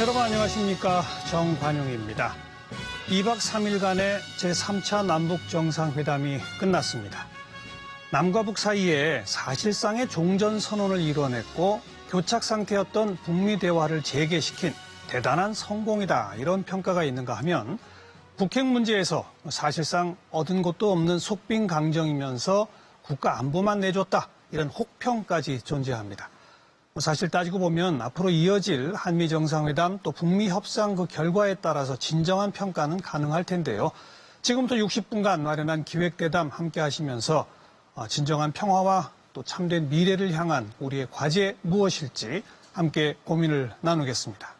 여러분 안녕하십니까. 정관용입니다. 2박 3일간의 제3차 남북정상회담이 끝났습니다. 남과 북 사이에 사실상의 종전선언을 이뤄냈고 교착 상태였던 북미 대화를 재개시킨 대단한 성공이다, 이런 평가가 있는가 하면, 북핵 문제에서 사실상 얻은 것도 없는 속빈 강정이면서 국가 안보만 내줬다, 이런 혹평까지 존재합니다. 사실 따지고 보면 앞으로 이어질 한미 정상회담 또 북미 협상 그 결과에 따라서 진정한 평가는 가능할 텐데요. 지금부터 60분간 마련한 기획대담 함께 하시면서 진정한 평화와 또 참된 미래를 향한 우리의 과제 무엇일지 함께 고민을 나누겠습니다.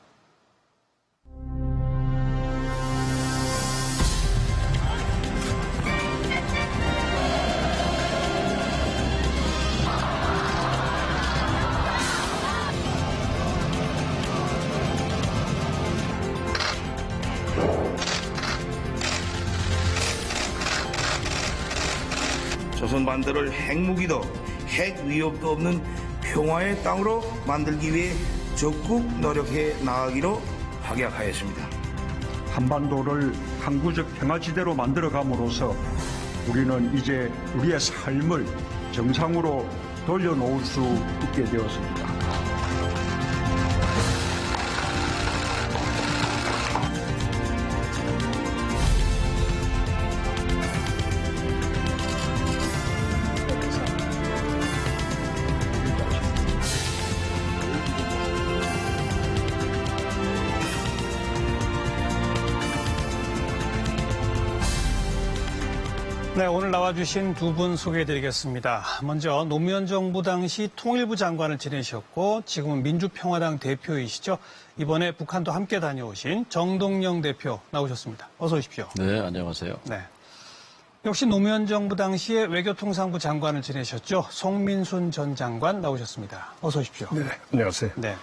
조선 반도를 핵무기도 핵 위협도 없는 평화의 땅으로 만들기 위해 적극 노력해 나가기로 확약하였습니다. 한반도를 항구적 평화지대로 만들어감으로써 우리는 이제 우리의 삶을 정상으로 돌려놓을 수 있게 되었습니다. 네, 오늘 나와주신 두 분 소개해드리겠습니다. 먼저 노무현 정부 당시 통일부 장관을 지내셨고 지금은 민주평화당 대표이시죠. 이번에 북한도 함께 다녀오신 정동영 대표 나오셨습니다. 어서 오십시오. 네, 안녕하세요. 네. 역시 노무현 정부 당시에 외교통상부 장관을 지내셨죠. 송민순 전 장관 나오셨습니다. 어서 오십시오. 네, 안녕하세요. 네.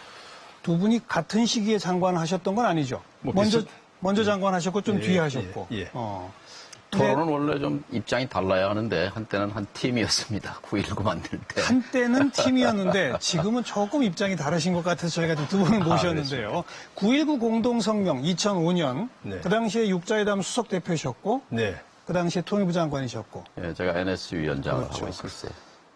두 분이 같은 시기에 장관을 하셨던 건 아니죠? 먼저 장관하셨고 좀 뒤에 하셨고. 예. 토론은 원래 좀 입장이 달라야 하는데 한때는 한 팀이었습니다. 9.19 만들 때. 한때는 팀이었는데 지금은 조금 입장이 다르신 것 같아서 저희가 두 분을 모셨는데요. 9.19 공동성명 2005년 네. 그 당시에 육자회담 수석 대표셨고 네. 그 당시에 통일부 장관이셨고 예, 제가 NS 위원장을 그렇죠. 하고 있었어요.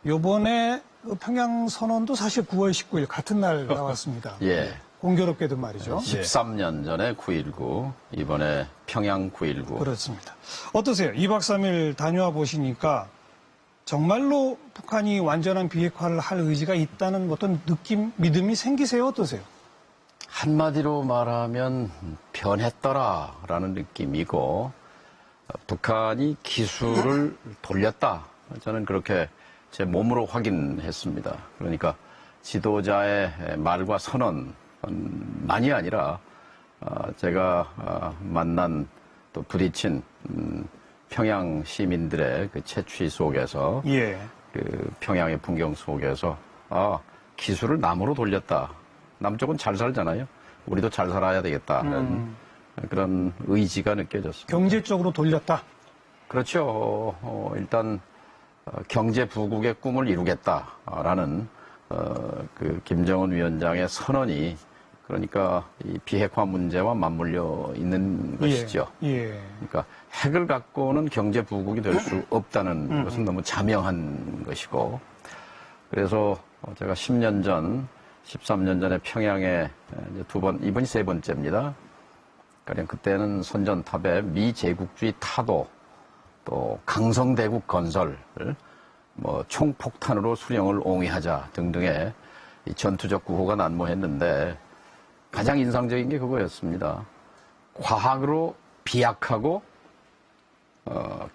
요번에 평양선언도 사실 9월 19일 같은 날 나왔습니다. 예. 공교롭게도 말이죠. 13년 전에 9.19, 이번에 평양 9.19. 그렇습니다. 어떠세요? 2박 3일 다녀와 보시니까 정말로 북한이 완전한 비핵화를 할 의지가 있다는 어떤 느낌, 믿음이 생기세요? 어떠세요? 한마디로 말하면 변했더라라는 느낌이고, 북한이 기술을 돌렸다. 저는 그렇게 제 몸으로 확인했습니다. 그러니까 지도자의 말과 선언만이 아니라 제가 만난 또 부딪힌 평양 시민들의 그 채취 속에서 그 평양의 풍경 속에서 기술을 남으로 돌렸다. 남쪽은 잘 살잖아요. 우리도 잘 살아야 되겠다는 그런 의지가 느껴졌습니다. 경제적으로 돌렸다? 그렇죠. 일단 경제 부국의 꿈을 이루겠다라는 그 김정은 위원장의 선언이 그러니까 이 비핵화 문제와 맞물려 있는 것이죠. 그러니까 핵을 갖고는 경제 부국이 될 수 없다는 것은 너무 자명한 것이고, 그래서 제가 10년 전, 13년 전에 평양에 이제 이번이 세 번째입니다. 그러니까 그때는 선전탑에 미제국주의 타도, 또 강성대국 건설, 뭐 총폭탄으로 수령을 옹위하자 등등의 이 전투적 구호가 난무했는데 가장 인상적인 게 그거였습니다. 과학으로 비약하고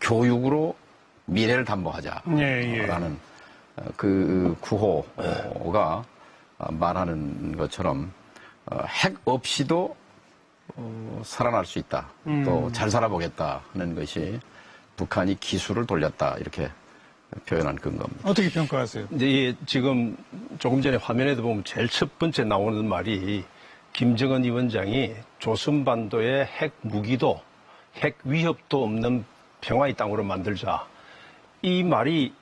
교육으로 미래를 담보하자라는 그 구호가 말하는 것처럼 핵 없이도 살아날 수 있다. 또 잘 살아보겠다는 것이 북한이 기술을 돌렸다, 이렇게 표현한 근거입니다. 어떻게 평가하세요? 이제 지금 조금 전에 화면에도 보면 제일 첫 번째 나오는 말이 김정은 위원장이 조선반도의 핵 무기도 핵 위협도 없는 평화의 땅으로 만들자. 이 말이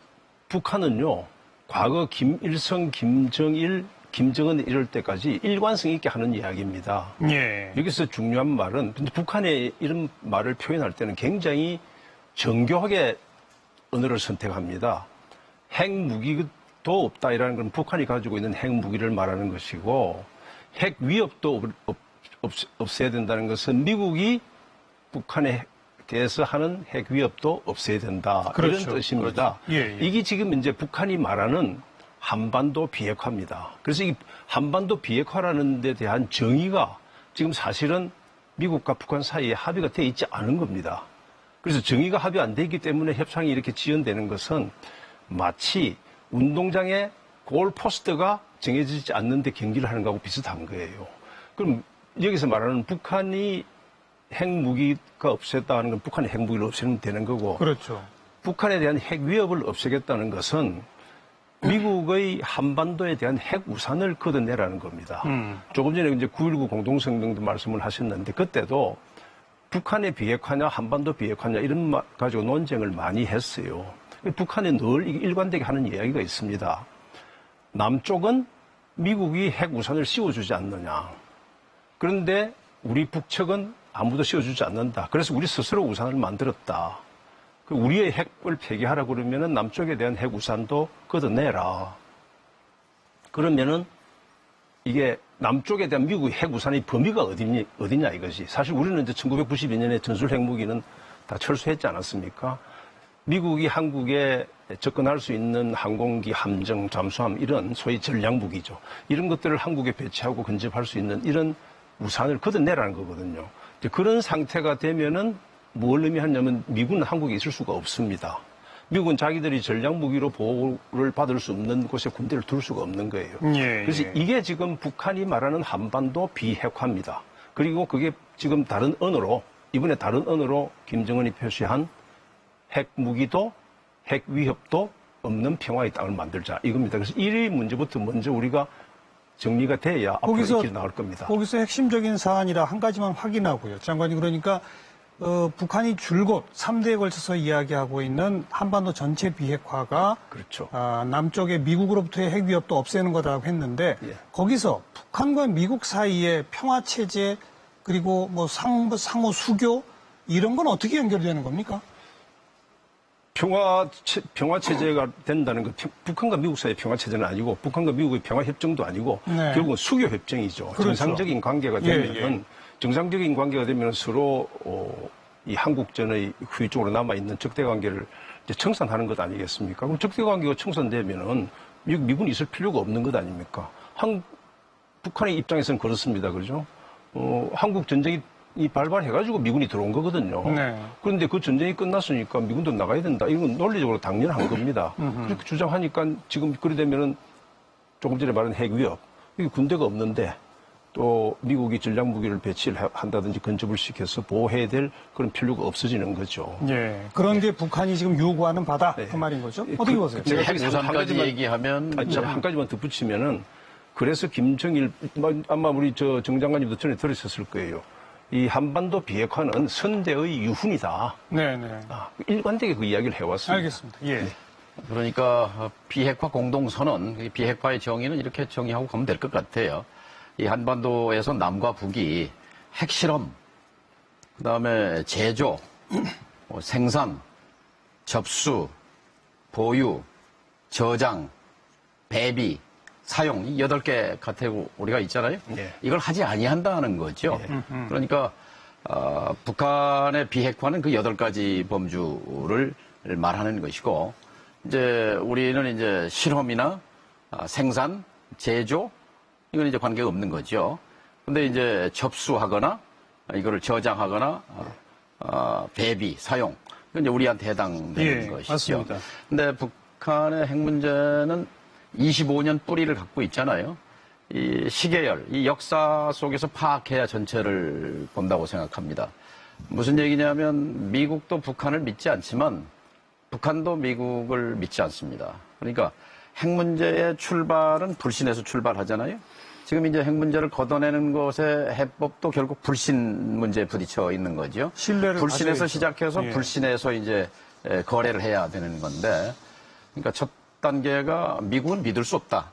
북한은요, 과거 김일성, 김정일, 김정은이 이럴 때까지 일관성 있게 하는 이야기입니다. 예. 여기서 중요한 말은 근데 북한의 이런 말을 표현할 때는 굉장히 정교하게 언어를 선택합니다. 핵무기도 없다이라는 건 북한이 가지고 있는 핵무기를 말하는 것이고 핵 위협도 없애야 된다는 것은 미국이 북한에 대해서 하는 핵 위협도 없애야 된다. 그렇죠. 이런 뜻입니다. 그렇죠. 예, 예. 이게 지금 이제 북한이 말하는 한반도 비핵화입니다. 그래서 이 한반도 비핵화라는 데 대한 정의가 지금 사실은 미국과 북한 사이에 합의가 돼 있지 않은 겁니다. 그래서 정의가 합의 안 돼 있기 때문에 협상이 이렇게 지연되는 것은 마치 운동장에 골포스트가 정해지지 않는데 경기를 하는 거하고 비슷한 거예요. 그럼 여기서 말하는 북한이 핵무기가 없앴다는 건 북한의 핵무기를 없애면 되는 거고 그렇죠. 북한에 대한 핵 위협을 없애겠다는 것은 미국의 한반도에 대한 핵 우산을 걷어내라는 겁니다. 조금 전에 이제 9.19 공동성명도 말씀을 하셨는데 그때도 북한의 비핵화냐 한반도 비핵화냐 이런 말 가지고 논쟁을 많이 했어요. 북한에 늘 일관되게 하는 이야기가 있습니다. 남쪽은 미국이 핵 우산을 씌워주지 않느냐. 그런데 우리 북측은 아무도 씌워주지 않는다. 그래서 우리 스스로 우산을 만들었다. 우리의 핵을 폐기하라고 그러면은 남쪽에 대한 핵 우산도 걷어내라. 그러면은 이게 남쪽에 대한 미국의 핵 우산의 범위가 어디냐 이것이. 사실 우리는 이제 1992년에 전술 핵무기는 다 철수했지 않았습니까? 미국이 한국에 접근할 수 있는 항공기, 함정, 잠수함 이런 소위 전략무기죠. 이런 것들을 한국에 배치하고 근접할 수 있는 이런 우산을 걷어내라는 거거든요. 그런 상태가 되면은 뭘 의미하냐면 미국은 한국에 있을 수가 없습니다. 미국은 자기들이 전략무기로 보호를 받을 수 없는 곳에 군대를 둘 수가 없는 거예요. 예, 그래서 예. 이게 지금 북한이 말하는 한반도 비핵화입니다. 그리고 그게 지금 다른 언어로 이번에 다른 언어로 김정은이 표시한 핵무기도 핵 위협도 없는 평화의 땅을 만들자 이겁니다. 그래서 이 문제부터 먼저 우리가 정리가 돼야 앞으로 이 길이 나올 겁니다. 거기서 핵심적인 사안이라 한 가지만 확인하고요. 장관이 그러니까 북한이 줄곧 3대에 걸쳐서 이야기하고 있는 한반도 전체 비핵화가 그렇죠. 남쪽의 미국으로부터의 핵 위협도 없애는 거라고 했는데 예. 거기서 북한과 미국 사이의 평화 체제 그리고 뭐 상호 수교 이런 건 어떻게 연결되는 겁니까? 평화 체제가 된다는 것, 북한과 미국 사이의 평화 체제는 아니고 북한과 미국의 평화 협정도 아니고 네. 결국은 수교 협정이죠. 그렇죠. 정상적인 관계가 되면은 정상적인 관계가 되면 서로 이 한국전의 후유증으로 남아 있는 적대 관계를 이제 청산하는 것 아니겠습니까? 그럼 적대 관계가 청산되면은 미군이 있을 필요가 없는 것 아닙니까? 북한의 입장에서는 그렇습니다, 그렇죠? 한국 전쟁이 발발해가지고 미군이 들어온 거거든요. 네. 그런데 그 전쟁이 끝났으니까 미군도 나가야 된다. 이건 논리적으로 당연한 겁니다. 그렇게 주장하니까 지금 그래 되면은 조금 전에 말한 핵 위협. 이게 군대가 없는데 또 미국이 전략무기를 배치를 한다든지 근접을 시켜서 보호해야 될 그런 필요가 없어지는 거죠. 예. 그런 게 북한이 지금 요구하는 바다 네. 그 말인 거죠? 어떻게 보세요? 제가 핵 여기서 우산까지 얘기하면 한 가지만 덧붙이면은 그래서 김정일 아마 우리 정 장관님도 전에 들으셨을 거예요. 이 한반도 비핵화는 선대의 유훈이다. 네네. 일관되게 그 이야기를 해왔습니다. 알겠습니다. 예. 그러니까 비핵화 공동선언, 비핵화의 정의는 이렇게 정의하고 가면 될 것 같아요. 이 한반도에서 남과 북이 핵실험, 그다음에 제조, 생산, 접수, 보유, 저장, 배비, 사용 이 8개 카테고리가 있잖아요. 네. 이걸 하지 아니한다는 거죠. 그러니까 북한의 비핵화는 그 8가지 범주를 말하는 것이고 이제 우리는 이제 실험이나 생산, 제조 이건 이제 관계가 없는 거죠. 근데 이제 접수하거나 이거를 저장하거나 배비, 사용 이건 이제 우리한테 해당되는 것이죠. 맞습니다. 근데 북한의 핵 문제는 25년 뿌리를 갖고 있잖아요. 이 시계열, 이 역사 속에서 파악해야 전체를 본다고 생각합니다. 무슨 얘기냐면 미국도 북한을 믿지 않지만 북한도 미국을 믿지 않습니다. 그러니까 핵 문제의 출발은 불신에서 출발하잖아요. 지금 이제 핵 문제를 걷어내는 것의 해법도 결국 불신 문제에 부딪혀 있는 거죠. 신뢰를 불신에서 가져야죠. 시작해서 예. 불신에서 이제 거래를 해야 되는 건데, 그러니까 첫 단계가 미국은 믿을 수 없다.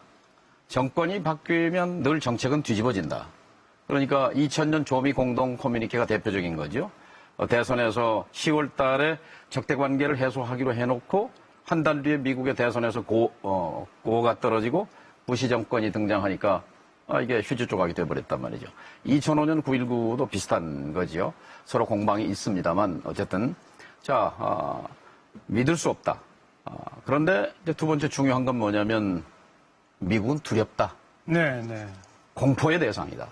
정권이 바뀌면 늘 정책은 뒤집어진다. 그러니까 2000년 조미 공동 커뮤니케가 대표적인 거죠. 대선에서 10월 달에 적대 관계를 해소하기로 해놓고 한 달 뒤에 미국의 대선에서 고가 떨어지고 부시 정권이 등장하니까 이게 휴지 조각이 돼버렸단 말이죠. 2005년 9.19도 비슷한 거지요. 서로 공방이 있습니다만 어쨌든 믿을 수 없다. 그런데 이제 두 번째 중요한 건 뭐냐면 미국은 두렵다. 네, 네. 공포의 대상이다.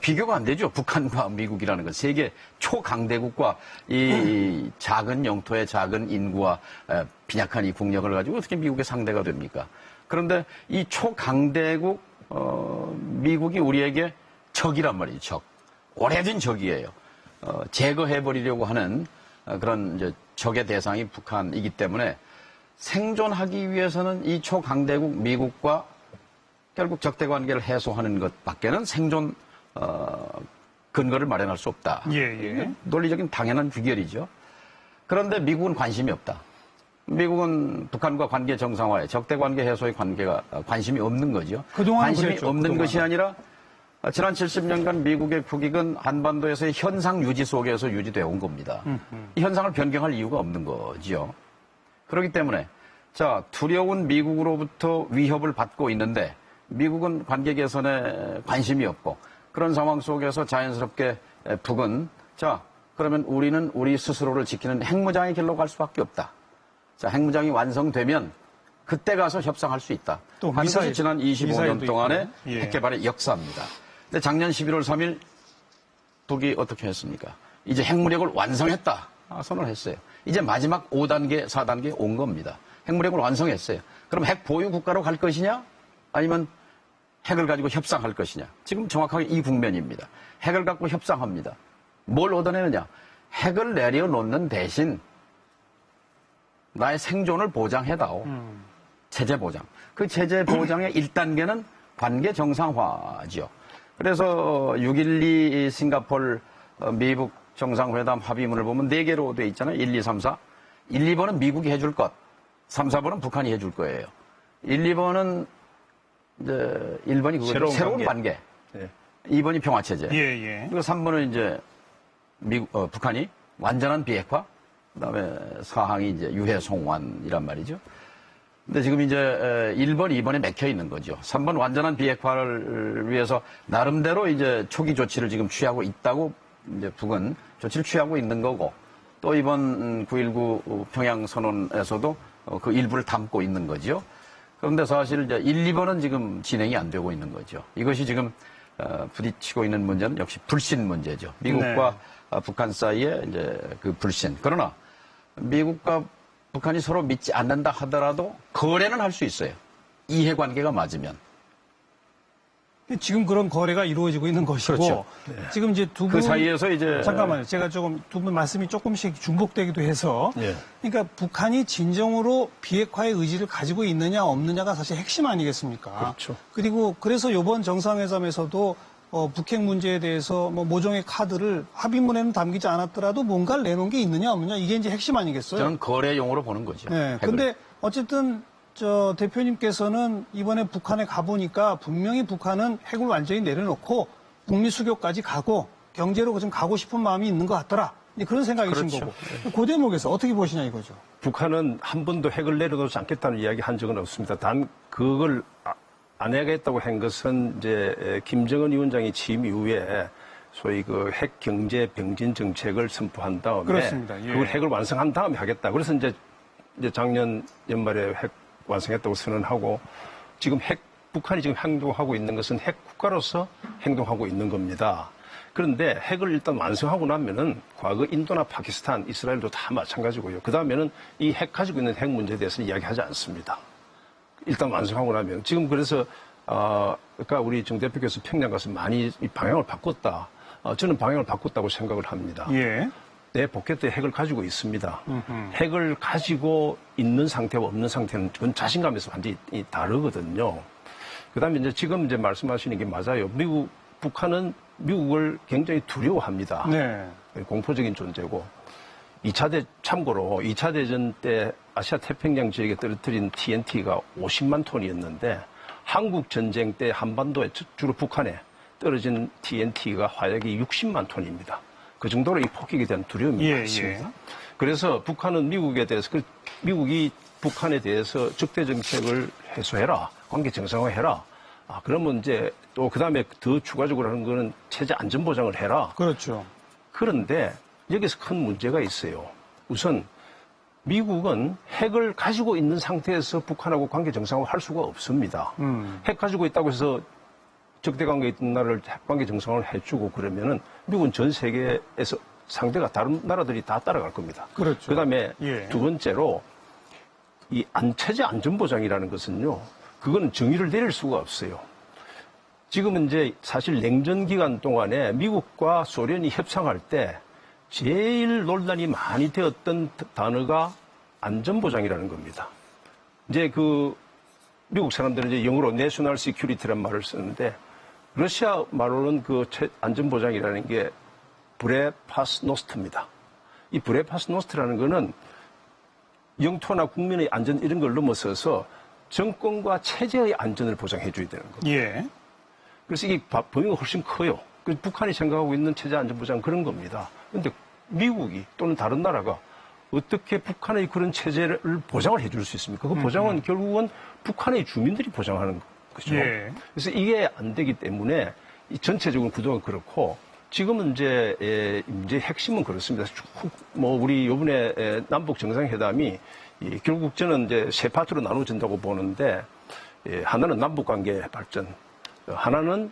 비교가 안 되죠. 북한과 미국이라는 건 세계 초강대국과 이 작은 영토의 작은 인구와 빈약한 이 국력을 가지고 어떻게 미국의 상대가 됩니까? 그런데 이 초강대국 미국이 우리에게 적이란 말이죠. 적. 오래된 적이에요. 제거해버리려고 하는 그런 이제 적의 대상이 북한이기 때문에 생존하기 위해서는 이 초강대국 미국과 결국 적대 관계를 해소하는 것밖에는 생존 근거를 마련할 수 없다. 예. 논리적인 당연한 귀결이죠. 그런데 미국은 관심이 없다. 미국은 북한과 관계 정상화에 적대 관계 해소의 관심이 없는 거죠. 그동안은 관심이 그랬죠, 없는 그동안은. 것이 아니라 지난 70년간 미국의 국익은 한반도에서의 현상 유지 속에서 유지되어 온 겁니다. 이 현상을 변경할 이유가 없는 거지요. 그렇기 때문에 두려운 미국으로부터 위협을 받고 있는데 미국은 관계 개선에 관심이 없고 그런 상황 속에서 자연스럽게 북은 그러면 우리는 우리 스스로를 지키는 핵무장의 길로 갈 수밖에 없다. 핵무장이 완성되면 그때 가서 협상할 수 있다. 또 하는 것이 미사일, 지난 25년 미사일도 동안의 있고요. 예. 핵개발의 역사입니다. 근데 작년 11월 3일 북이 어떻게 했습니까? 이제 핵무력을 완성했다. 선언을 했어요. 이제 마지막 5단계, 4단계 온 겁니다. 핵무력을 완성했어요. 그럼 핵 보유 국가로 갈 것이냐? 아니면 핵을 가지고 협상할 것이냐. 지금 정확하게 이 국면입니다. 핵을 갖고 협상합니다. 뭘 얻어내느냐. 핵을 내려놓는 대신 나의 생존을 보장해다오. 체제 보장. 그 체제 보장의 1단계는 관계 정상화지요. 그래서 6.12 싱가포르 미북 정상회담 합의문을 보면 4개로 돼 있잖아요. 1, 2, 3, 4. 1, 2번은 미국이 해줄 것. 3, 4번은 북한이 해줄 거예요. 1, 2번은 이제 1번이 그거죠. 새로운 관계. 네. 2번이 평화체제. 예. 그리고 3번은 이제 북한이 완전한 비핵화. 그다음에 4항이 이제 유해 송환이란 말이죠. 근데 지금 이제 1번, 2번에 맥혀 있는 거죠. 3번 완전한 비핵화를 위해서 나름대로 이제 초기 조치를 지금 취하고 있다고 이제 북은 조치를 취하고 있는 거고 또 이번 9.19 평양 선언에서도 그 일부를 담고 있는 거죠. 그런데 사실 이제 1, 2번은 지금 진행이 안 되고 있는 거죠. 이것이 지금 부딪히고 있는 문제는 역시 불신 문제죠. 미국과 북한 사이에 이제 그 불신. 그러나 미국과 북한이 서로 믿지 않는다 하더라도 거래는 할 수 있어요. 이해관계가 맞으면. 지금 그런 거래가 이루어지고 있는 것이고 그렇죠. 지금 이제 두 분 그 사이에서 이제 잠깐만요. 제가 조금 두 분 말씀이 조금씩 중복되기도 해서 예. 그러니까 북한이 진정으로 비핵화의 의지를 가지고 있느냐 없느냐가 사실 핵심 아니겠습니까? 그렇죠. 그리고 그래서 이번 정상회담에서도 북핵 문제에 대해서 모종의 카드를 합의문에는 담기지 않았더라도 뭔가를 내놓은 게 있느냐 없느냐 이게 이제 핵심 아니겠어요? 저는 거래용으로 보는 거죠. 네. 핵을. 근데 어쨌든 대표님께서는 이번에 북한에 가보니까 분명히 북한은 핵을 완전히 내려놓고 북미 수교까지 가고 경제로 좀 가고 싶은 마음이 있는 것 같더라. 이제 그런 생각이신 그렇죠. 거고. 그 대목에서 어떻게 보시냐 이거죠. 북한은 한 번도 핵을 내려놓지 않겠다는 이야기 한 적은 없습니다. 단 그걸 안 하겠다고 한 것은 이제 김정은 위원장이 취임 이후에 소위 그 핵 경제 병진 정책을 선포한 다음에 그렇습니다. 예. 그걸 핵을 완성한 다음에 하겠다. 그래서 이제 작년 연말에 핵 완성했다고 선언하고 지금 북한이 지금 행동하고 있는 것은 핵 국가로서 행동하고 있는 겁니다. 그런데 핵을 일단 완성하고 나면은 과거 인도나 파키스탄, 이스라엘도 다 마찬가지고요. 그 다음에는 이 핵 가지고 있는 핵 문제에 대해서는 이야기하지 않습니다. 일단 완성하고 나면 지금 그래서 그러니까 우리 정 대표께서 평양 가서 많이 이 방향을 바꿨다. 저는 방향을 바꿨다고 생각을 합니다. 예. 내 포켓에 핵을 가지고 있습니다. 핵을 가지고 있는 상태와 없는 상태는 그건 자신감에서 완전히 다르거든요. 그다음에 이제 지금 이제 말씀하시는 게 맞아요. 북한은 미국을 굉장히 두려워합니다. 네. 공포적인 존재고. 참고로 2차 대전 때 아시아 태평양 지역에 떨어뜨린 TNT가 50만 톤이었는데 한국 전쟁 때 한반도에 주로 북한에 떨어진 TNT가 화약이 60만 톤입니다. 그 정도로 이 폭격에 대한 두려움이 예, 있습니다. 예. 그래서 북한은 미국에 대해서 미국이 북한에 대해서 적대 정책을 해소해라, 관계 정상화해라. 그러면 이제 또 그 다음에 더 추가적으로 하는 거는 체제 안전 보장을 해라. 그렇죠. 그런데 여기서 큰 문제가 있어요. 우선 미국은 핵을 가지고 있는 상태에서 북한하고 관계 정상화 할 수가 없습니다. 핵 가지고 있다고 해서 적대 관계에 있던 나라를 핵 관계 정상화를 해주고 그러면은 미국은 전 세계에서 상대가 다른 나라들이 다 따라갈 겁니다. 그렇죠. 그다음에 예. 두 번째로 이 체제 안전 보장이라는 것은요, 그거는 정의를 내릴 수가 없어요. 지금은 이제 사실 냉전 기간 동안에 미국과 소련이 협상할 때 제일 논란이 많이 되었던 단어가 안전보장이라는 겁니다. 이제 그 미국 사람들은 이제 영어로 내셔널 시큐리티라는 말을 쓰는데 러시아 말로는 그 안전보장이라는 게 브레파스노스트입니다. 이 브레파스노스트라는 거는 영토나 국민의 안전 이런 걸 넘어서서 정권과 체제의 안전을 보장해 줘야 되는 겁니다. 예. 그래서 이게 범위가 훨씬 커요. 그래서 북한이 생각하고 있는 체제 안전 보장 그런 겁니다. 그런데 미국이 또는 다른 나라가 어떻게 북한의 그런 체제를 보장을 해줄 수 있습니까? 그 보장은 결국은 북한의 주민들이 보장하는 거죠. 예. 그래서 이게 안 되기 때문에 이 전체적인 구도가 그렇고 지금은 이제 핵심은 그렇습니다. 뭐 우리 이번에 남북 정상회담이 결국 저는 이제 세 파트로 나눠진다고 보는데 하나는 남북 관계 발전, 하나는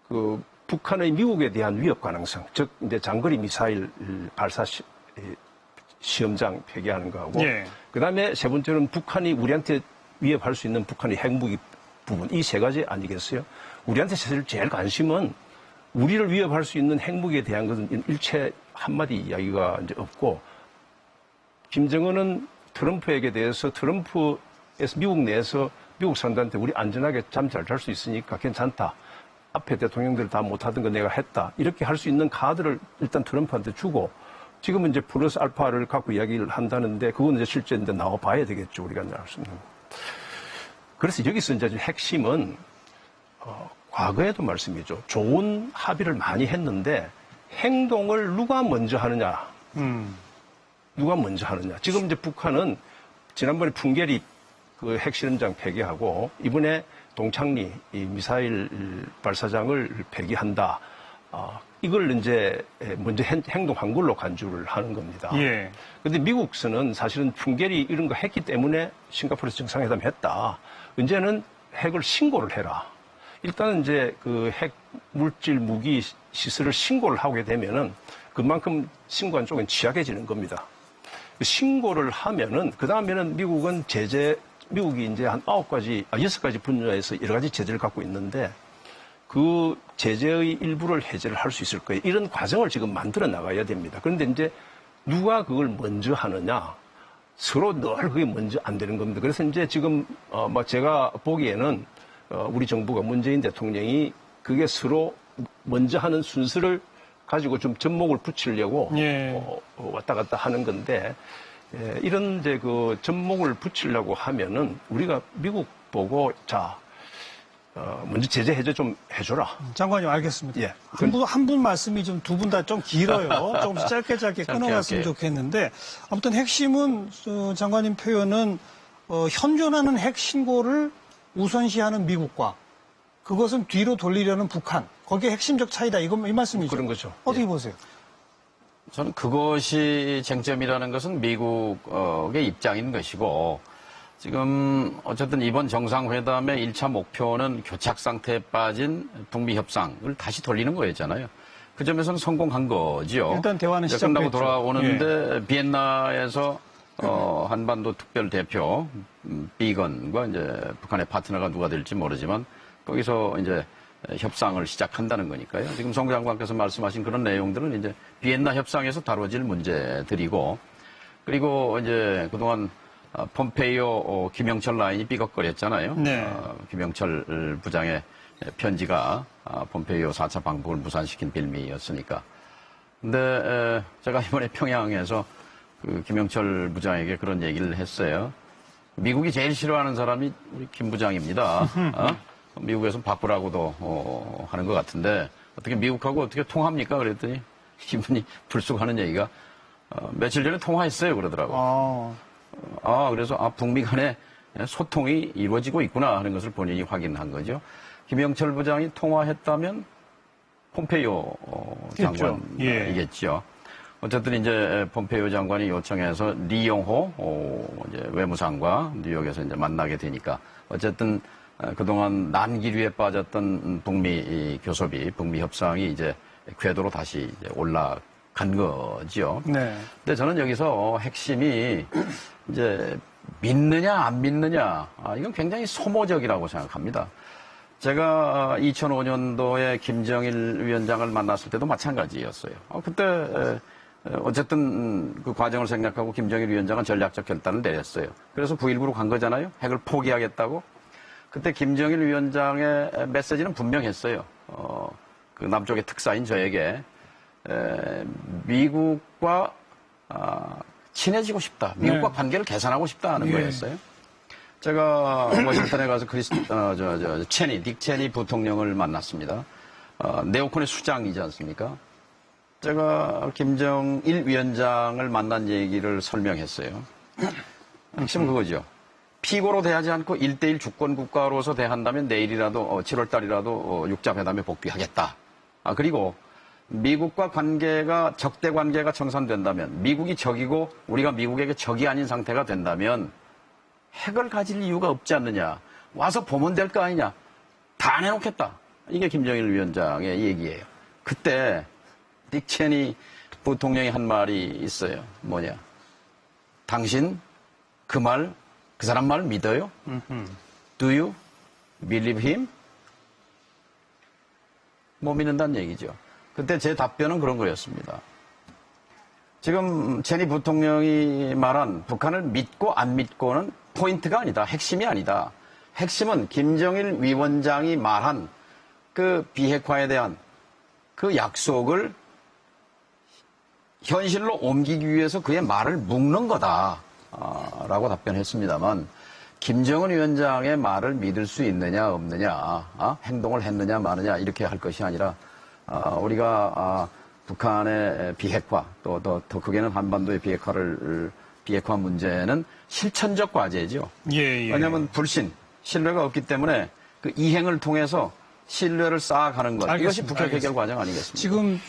그 북한의 미국에 대한 위협 가능성, 즉 이제 장거리 미사일 발사 시험장 폐기하는 거하고, 예. 그다음에 세 번째는 북한이 우리한테 위협할 수 있는 북한의 핵무기 부분, 이 세 가지 아니겠어요? 우리한테 사실 제일 관심은 우리를 위협할 수 있는 핵무기에 대한 것은 일체 한마디 이야기가 이제 없고, 김정은은 트럼프에게 대해서 트럼프에서 미국 내에서 미국 사람들한테 우리 안전하게 잠 잘 잘 수 있으니까 괜찮다. 앞에 대통령들 다 못하던 거 내가 했다. 이렇게 할 수 있는 카드를 일단 트럼프한테 주고 지금은 이제 플러스 알파를 갖고 이야기를 한다는데 그건 이제 실제 이제 나와 봐야 되겠죠. 우리가 이제 알 수 있는. 그래서 여기서 이제 핵심은 과거에도 말씀이죠. 좋은 합의를 많이 했는데 행동을 누가 먼저 하느냐. 누가 먼저 하느냐. 지금 이제 북한은 지난번에 풍계리 그 핵실험장 폐기하고 이번에 동창리 이 미사일 발사장을 폐기한다. 이걸 이제 먼저 행동 항굴로 간주를 하는 겁니다. 예. 근데 미국서는 사실은 풍계리 이런 거 했기 때문에 싱가포르에서 정상회담 했다. 이제는 핵을 신고를 해라. 일단은 이제 그 핵 물질 무기 시설을 신고를 하게 되면은 그만큼 신고한 쪽은 취약해지는 겁니다. 신고를 하면은 그 다음에는 미국은 미국이 이제 한 6가지 분야에서 여러 가지 제재를 갖고 있는데 그 제재의 일부를 해제를 할 수 있을 거예요. 이런 과정을 지금 만들어 나가야 됩니다. 그런데 이제 누가 그걸 먼저 하느냐? 서로 늘 그게 먼저 안 되는 겁니다. 그래서 이제 지금 제가 보기에는 우리 정부가 문재인 대통령이 그게 서로 먼저 하는 순서를 가지고 좀 접목을 붙이려고 예. 왔다 갔다 하는 건데 이런 이제 그 접목을 붙이려고 하면은 우리가 미국 보고 먼저 제재 해제 좀 해줘라. 장관님 알겠습니다. 예. 한 분 말씀이 좀 두 분 다 좀 길어요. 조금 짧게 끊어갔으면 할게요. 좋겠는데 아무튼 핵심은 장관님 표현은 현존하는 핵 신고를 우선시하는 미국과 그것은 뒤로 돌리려는 북한. 거기에 핵심적 차이다. 이 말씀이죠. 그런 거죠. 어떻게 예. 보세요? 저는 그것이 쟁점이라는 것은 미국의 입장인 것이고 지금 어쨌든 이번 정상회담의 1차 목표는 교착 상태에 빠진 북미 협상을 다시 돌리는 거였잖아요. 그 점에서는 성공한 거지요. 일단 대화는 이제 끝나고 시작됐죠. 돌아오는데 비엔나에서 한반도 특별 대표 비건과 이제 북한의 파트너가 누가 될지 모르지만 거기서 이제 협상을 시작한다는 거니까요. 지금 송 장관께서 말씀하신 그런 내용들은 이제 비엔나 협상에서 다뤄질 문제들이고 그리고 이제 그동안 폼페이오 김영철 라인이 삐걱거렸잖아요. 네. 김영철 부장의 편지가 폼페이오 4차 방북을 무산시킨 빌미였으니까. 근데 제가 이번에 평양에서 그 김영철 부장에게 그런 얘기를 했어요. 미국이 제일 싫어하는 사람이 우리 김 부장입니다. 미국에서 바꾸라고도 하는 것 같은데 어떻게 미국하고 어떻게 통합니까? 그랬더니 이분이 불쑥하는 얘기가 며칠 전에 통화했어요 그러더라고요. 그래서 북미 간에 소통이 이루어지고 있구나 하는 것을 본인이 확인한 거죠. 김영철 부장이 통화했다면 폼페이오 장관이겠죠. 어쨌든 이제 폼페이오 장관이 요청해서 리용호 이제 외무상과 뉴욕에서 이제 만나게 되니까 어쨌든 그동안 난기류에 빠졌던 북미 교섭이, 북미 협상이 이제 궤도로 다시 이제 올라간 거죠. 네. 근데 저는 여기서 핵심이 이제 믿느냐 안 믿느냐, 이건 굉장히 소모적이라고 생각합니다. 제가 2005년도에 김정일 위원장을 만났을 때도 마찬가지였어요. 그때 어쨌든 그 과정을 생각하고 김정일 위원장은 전략적 결단을 내렸어요. 그래서 9.19로 간 거잖아요. 핵을 포기하겠다고. 그때 김정일 위원장의 메시지는 분명했어요. 그 남쪽의 특사인 저에게 미국과 친해지고 싶다. 미국과 관계를 개선하고 싶다 하는 거였어요. 제가 워싱턴에 가서 딕 체니 부통령을 만났습니다. 네오콘의 수장이지 않습니까? 제가 김정일 위원장을 만난 얘기를 설명했어요. 핵심은 그거죠. 피고로 대하지 않고 1대1 주권 국가로서 대한다면 내일이라도 7월 달이라도 육자회담에 복귀하겠다. 그리고 미국과 관계가 적대 관계가 청산된다면 미국이 적이고 우리가 미국에게 적이 아닌 상태가 된다면 핵을 가질 이유가 없지 않느냐. 와서 보면 될 거 아니냐. 다 내놓겠다. 이게 김정일 위원장의 얘기예요. 그때 딕 체니 부통령이 한 말이 있어요. 뭐냐. 당신 그 사람 말 믿어요? Do you believe him? 못 믿는다는 얘기죠. 그때 제 답변은 그런 거였습니다. 지금 체니 부통령이 말한 북한을 믿고 안 믿고는 포인트가 아니다. 핵심이 아니다. 핵심은 김정일 위원장이 말한 그 비핵화에 대한 그 약속을 현실로 옮기기 위해서 그의 말을 묶는 거다. 라고 답변했습니다만 김정은 위원장의 말을 믿을 수 있느냐 없느냐, 행동을 했느냐 마느냐 이렇게 할 것이 아니라 우리가 북한의 비핵화 또 더 크게는 한반도의 비핵화 문제는 실천적 과제죠. 왜냐하면 신뢰가 없기 때문에 그 이행을 통해서 신뢰를 쌓아가는 것. 이것이 북핵 해결 과정 아니겠습니까? 지금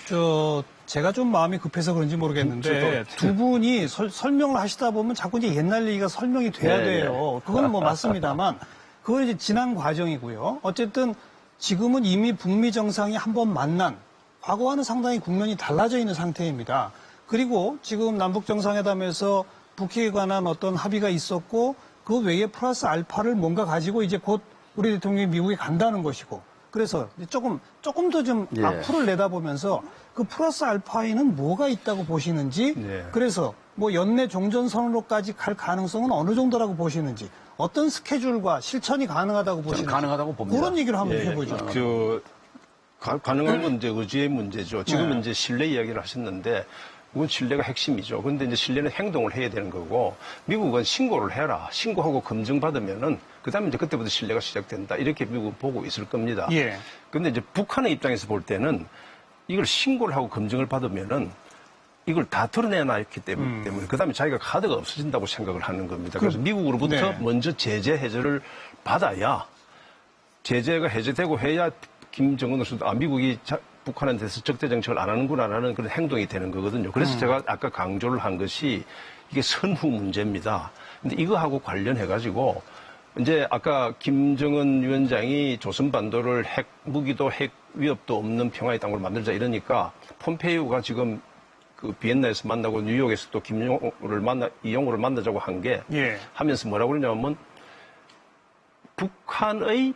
제가 좀 마음이 급해서 그런지 모르겠는데 두 분이 설명을 하시다 보면 자꾸 이제 옛날 얘기가 설명이 돼야 돼요. 그건 뭐 맞습니다만 그건 이제 지난 과정이고요. 어쨌든 지금은 이미 북미 정상이 한번 만난 과거와는 상당히 국면이 달라져 있는 상태입니다. 그리고 지금 남북 정상회담에서 북핵에 관한 어떤 합의가 있었고 그 외에 플러스 알파를 뭔가 가지고 이제 곧 우리 대통령이 미국에 간다는 것이고 그래서 조금 더 좀 앞으로 내다보면서 그 플러스 알파에는 뭐가 있다고 보시는지 그래서 뭐 연내 종전선언로까지 갈 가능성은 어느 정도라고 보시는지 어떤 스케줄과 실천이 가능하다고 보시는지 가능하다고 봅니다. 그런 얘기를 한번 해보죠. 가능한 건 이제 의지의 문제죠. 지금은 이제 신뢰 이야기를 하셨는데 그건 신뢰가 핵심이죠. 그런데 이제 신뢰는 행동을 해야 되는 거고 미국은 신고를 해라. 신고하고 검증받으면은 그다음에 이제 그때부터 신뢰가 시작된다. 이렇게 미국은 보고 있을 겁니다. 그런데 이제 북한의 입장에서 볼 때는 이걸 신고를 하고 검증을 받으면은 이걸 다 드러내놨기 때문에 그다음에 자기가 카드가 없어진다고 생각을 하는 겁니다. 그래서 미국으로부터 먼저 제재 해제를 받아야 제재가 해제되고 해야 김정은으로서도 미국이 북한에 대해서 적대 정책을 안 하는구나라는 그런 행동이 되는 거거든요. 그래서 제가 아까 강조를 한 것이 이게 선후 문제입니다. 근데 이거하고 관련해가지고 이제 아까 김정은 위원장이 조선반도를 핵 무기도 핵 위협도 없는 평화의 땅으로 만들자 이러니까 폼페이오가 지금 그 비엔나에서 만나고 뉴욕에서 또 이용호를 만나자고 한 게 하면서 뭐라고 그러냐면 북한의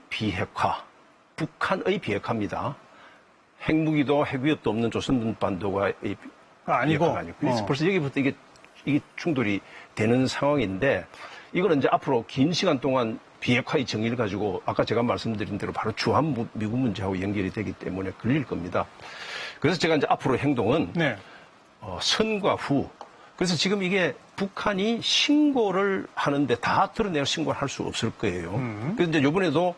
비핵화입니다. 핵무기도 핵위협도 없는 조선반도가 아니고. 벌써 여기부터 이게 충돌이 되는 상황인데 이거는 이제 앞으로 긴 시간 동안 비핵화의 정의를 가지고 아까 제가 말씀드린 대로 바로 주한 미국 문제하고 연결이 되기 때문에 걸릴 겁니다. 그래서 제가 이제 앞으로 행동은 선과 후. 그래서 지금 이게 북한이 신고를 하는데 다 드러내고 신고를 할 수 없을 거예요. 그런데 이번에도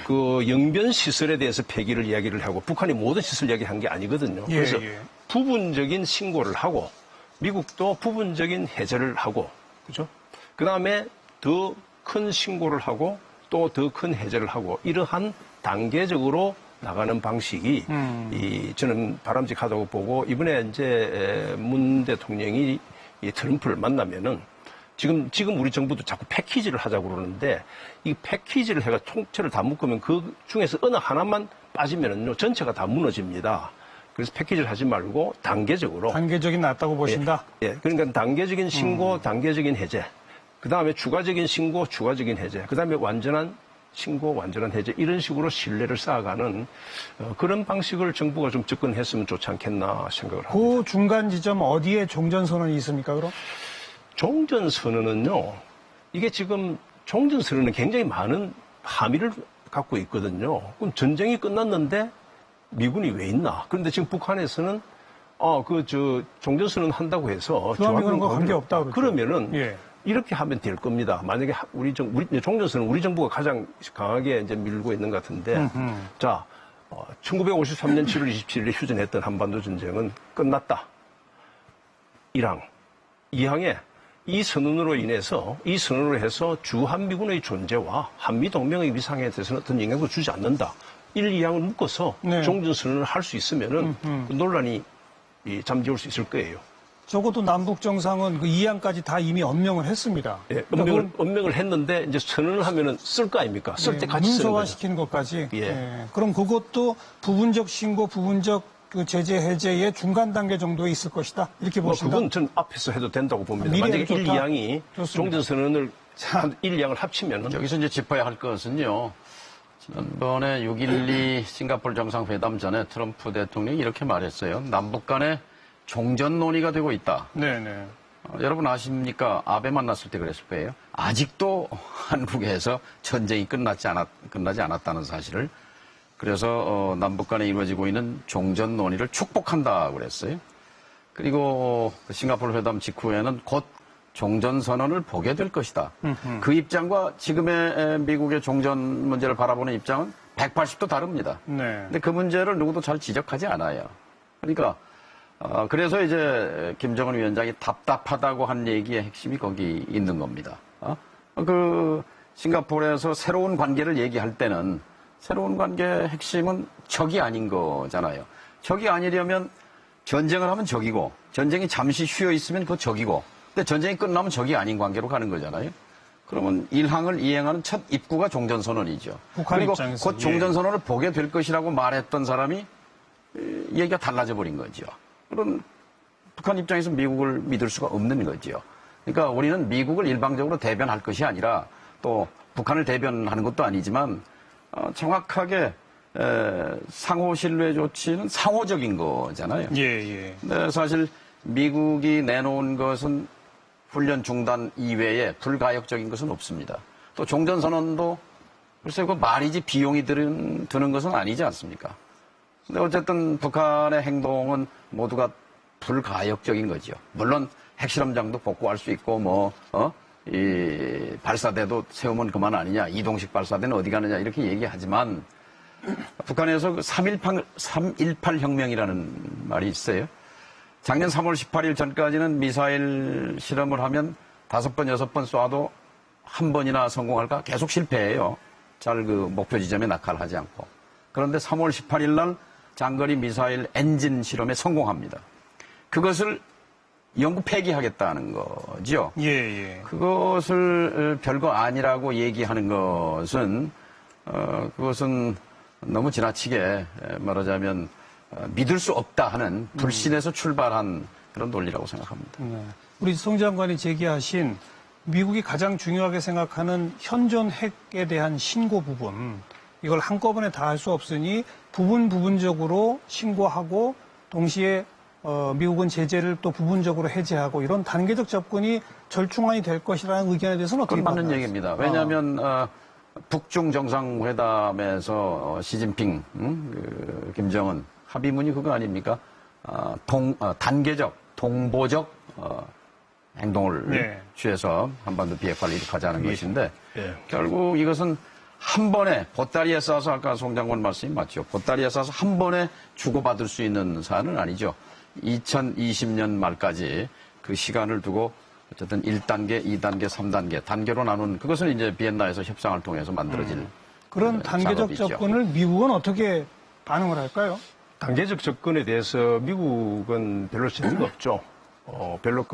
그 영변 시설에 대해서 폐기를 이야기를 하고 북한이 모든 시설 이야기한 게 아니거든요. 예, 그래서 예. 부분적인 신고를 하고 미국도 부분적인 해제를 하고 그죠? 그다음에 더 큰 신고를 하고 또 더 큰 해제를 하고 이러한 단계적으로 나가는 방식이 저는 바람직하다고 보고 이번에 이제 문 대통령이 이 트럼프를 만나면은 지금 우리 정부도 자꾸 패키지를 하자고 그러는데 이 패키지를 해가 통째를 다 묶으면 그 중에서 어느 하나만 빠지면은요 전체가 다 무너집니다. 그래서 패키지를 하지 말고 단계적으로 단계적인 낫다고 보신다. 예, 그러니까 단계적인 신고, 단계적인 해제, 그 다음에 추가적인 신고, 추가적인 해제, 그 다음에 완전한 신고, 완전한 해제 이런 식으로 신뢰를 쌓아가는 그런 방식을 정부가 좀 접근했으면 좋지 않겠나 생각을 합니다. 그 중간 지점 어디에 종전선언이 있습니까, 그럼? 종전선언은요, 이게 지금 종전선언은 굉장히 많은 함의를 갖고 있거든요. 그럼 전쟁이 끝났는데 미군이 왜 있나? 그런데 지금 북한에서는 종전선언 한다고 해서 주한미군은 그 관계 없다 그러죠. 그러면은 예. 이렇게 하면 될 겁니다. 만약에 종전선언 우리 정부가 가장 강하게 이제 밀고 있는 것 같은데, 자, 1953년 7월 27일에 휴전했던 한반도 전쟁은 끝났다. 1항. 2항에 이 선언으로 해서 주한미군의 존재와 한미동맹의 위상에 대해서는 어떤 영향도 주지 않는다. 1, 2항을 묶어서 네. 종전선언을 할 수 있으면은 그 논란이 잠재울 수 있을 거예요. 적어도 남북 정상은 그 2항까지 다 이미 언명을 했습니다. 예, 그러니까 언명을 했는데 이제 선언을 하면은 쓸 거 아닙니까? 쓸 때 같이 쓰는 거죠. 문서화시키는 것까지. 예. 예. 그럼 그것도 부분적 신고, 부분적 그 제재 해제의 중간 단계 정도에 있을 것이다. 이렇게 보신다. 그건 전 앞에서 해도 된다고 봅니다. 미래에 만약에 1, 좋다. 2항이 좋습니다. 종전선언을 1, 2항을 합치면은 여기서 이제 짚어야 할 것은요. 지난번에 6.12 싱가포르 정상회담 전에 트럼프 대통령이 이렇게 말했어요. 남북 간에 종전 논의가 되고 있다. 네네. 여러분 아십니까? 아베 만났을 때 그랬을 거예요. 아직도 한국에서 전쟁이 끝나지 않았다는 사실을. 그래서 남북 간에 이루어지고 있는 종전 논의를 축복한다 그랬어요. 그리고 싱가포르 회담 직후에는 곧 종전 선언을 보게 될 것이다. 그 입장과 지금의 미국의 종전 문제를 바라보는 입장은 180도 다릅니다. 네. 근데 그 문제를 누구도 잘 지적하지 않아요. 그러니까 그래서 이제 김정은 위원장이 답답하다고 한 얘기의 핵심이 거기 있는 겁니다. 그 싱가포르에서 새로운 관계를 얘기할 때는 새로운 관계의 핵심은 적이 아닌 거잖아요. 적이 아니려면 전쟁을 하면 적이고 전쟁이 잠시 쉬어 있으면 그 적이고 근데 전쟁이 끝나면 적이 아닌 관계로 가는 거잖아요. 그러면 1항을 이행하는 첫 입구가 종전선언이죠. 북한 그리고 입장에서, 곧 종전선언을 보게 될 것이라고 말했던 사람이 얘기가 달라져 버린 거죠. 그럼 북한 입장에서 미국을 믿을 수가 없는 거죠. 그러니까 우리는 미국을 일방적으로 대변할 것이 아니라 또 북한을 대변하는 것도 아니지만 정확하게 상호 신뢰 조치는 상호적인 거잖아요. 예, 예. 근데 사실 미국이 내놓은 것은 훈련 중단 이외에 불가역적인 것은 없습니다. 또 종전선언도 글쎄 그 말이지 비용이 드는 것은 아니지 않습니까? 근데 어쨌든 북한의 행동은 모두가 불가역적인 거죠. 물론 핵실험장도 복구할 수 있고 이 발사대도 세우면 그만 아니냐, 이동식 발사대는 어디 가느냐 이렇게 얘기하지만 북한에서 그 3.18 혁명이라는 말이 있어요. 작년 3월 18일 전까지는 미사일 실험을 하면 5번, 6번 쏴도 한 번이나 성공할까? 계속 실패해요. 잘 그 목표 지점에 낙하하지 않고. 그런데 3월 18일 날 장거리 미사일 엔진 실험에 성공합니다. 그것을 영구 폐기하겠다는 거죠. 예, 예. 그것을 별거 아니라고 얘기하는 것은 그것은 너무 지나치게 말하자면 믿을 수 없다 하는 불신에서 출발한 그런 논리라고 생각합니다. 네. 우리 송 장관이 제기하신 미국이 가장 중요하게 생각하는 현존 핵에 대한 신고 부분, 이걸 한꺼번에 다 할 수 없으니 부분적으로 신고하고 동시에 미국은 제재를 또 부분적으로 해제하고 이런 단계적 접근이 절충안이 될 것이라는 의견에 대해서는 어떻게 그건 맞는 생각하세요? 얘기입니다. 왜냐하면 북중 정상회담에서 시진핑, 김정은 합의문이 그거 아닙니까? 단계적, 동보적 행동을 네. 취해서 한반도 비핵화를 이룩하자는 것인데 예. 결국 이것은 한 번에 보따리에 싸서 아까 송 장관 말씀이 맞죠. 보따리에 싸서 한 번에 주고받을 수 있는 사안은 아니죠. 2020년 말까지 그 시간을 두고 어쨌든 1단계, 2단계, 3단계 단계로 나눈 그것은 이제 비엔나에서 협상을 통해서 만들어질 그런 단계적 작업이죠. 접근을 미국은 어떻게 반응을 할까요? 단계적 접근에 대해서 미국은 별로 재미가 없죠. 별로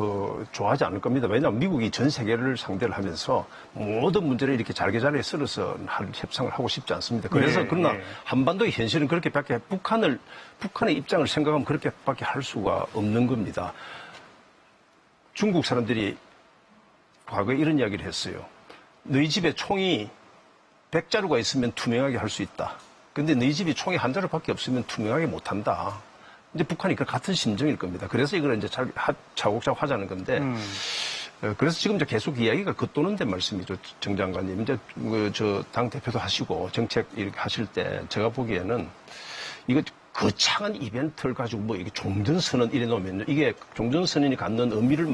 좋아하지 않을 겁니다. 왜냐하면 미국이 전 세계를 상대를 하면서 모든 문제를 이렇게 잘게 썰어서 협상을 하고 싶지 않습니다. 그래서 네, 그러나 네. 한반도의 현실은 그렇게밖에 북한의 입장을 생각하면 그렇게밖에 할 수가 없는 겁니다. 중국 사람들이 과거에 이런 이야기를 했어요. 너희 집에 총이 100자루가 있으면 투명하게 할 수 있다. 근데 너희 집에 총이 한 자루밖에 없으면 투명하게 못한다. 이제 북한이 그 같은 심정일 겁니다. 그래서 이걸 이제 차곡차곡 하자는 건데, 그래서 지금 이제 계속 이야기가 겉도는데 말씀이죠, 정 장관님. 이제 당 대표도 하시고 정책 이렇게 하실 때 제가 보기에는 이거 거창한 이벤트를 가지고 뭐 이게 종전선언 이래 놓으면요, 이게 종전선언이 갖는 의미를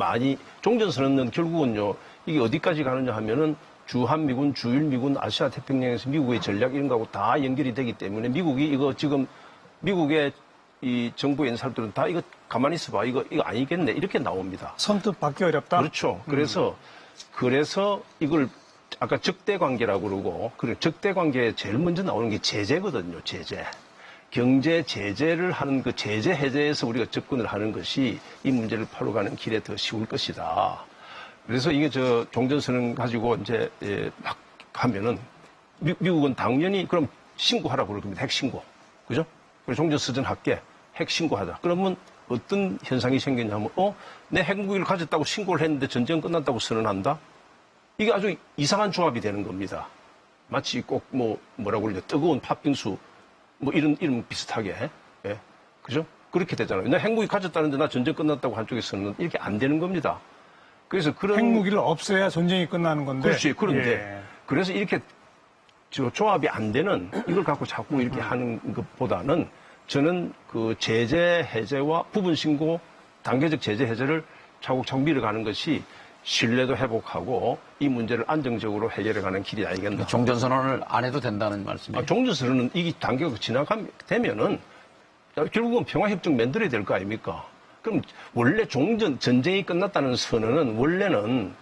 종전선언은 결국은요, 이게 어디까지 가느냐 하면은 주한미군, 주일미군, 아시아 태평양에서 미국의 전략 이런 거하고 다 연결이 되기 때문에 미국이 이거 지금 미국의 이 정부 인사들은 다 이거 가만히 있어봐. 이거 아니겠네. 이렇게 나옵니다. 선뜻 받기 어렵다? 그렇죠. 그래서 이걸 아까 적대 관계라고 그러고, 그래, 적대 관계에 제일 먼저 나오는 게 제재거든요. 제재. 경제 제재를 하는 그 제재 해제에서 우리가 접근을 하는 것이 이 문제를 풀어가는 길에 더 쉬울 것이다. 그래서 이게 종전선언 가지고 이제 막 하면은 미국은 당연히 그럼 신고하라고 그럴 겁니다. 핵신고. 그죠? 그래서 종전선언 할게. 핵신고하자. 그러면 어떤 현상이 생기냐면, 내 핵무기를 가졌다고 신고를 했는데 전쟁 끝났다고 선언한다? 이게 아주 이상한 조합이 되는 겁니다. 마치 꼭 뭐라고 그러죠? 뜨거운 팥빙수, 이런 비슷하게. 예. 그죠? 그렇게 되잖아요. 내 핵무기 가졌다는데 나 전쟁 끝났다고 한쪽에서는 이렇게 안 되는 겁니다. 그래서 그런. 핵무기를 없애야 전쟁이 끝나는 건데. 그렇지. 그런데. 예. 그래서 이렇게 조합이 안 되는 이걸 갖고 자꾸 이렇게 하는 것보다는 저는 그 제재 해제와 부분 신고, 단계적 제재 해제를 차곡차곡 밀어가는 것이 신뢰도 회복하고 이 문제를 안정적으로 해결해가는 길이 아니겠나. 종전선언을 안 해도 된다는 말씀이에요. 종전선언은 이 단계가 지나가면은 결국은 평화협정 만들어야 될 거 아닙니까? 그럼 원래 전쟁이 끝났다는 선언은 원래는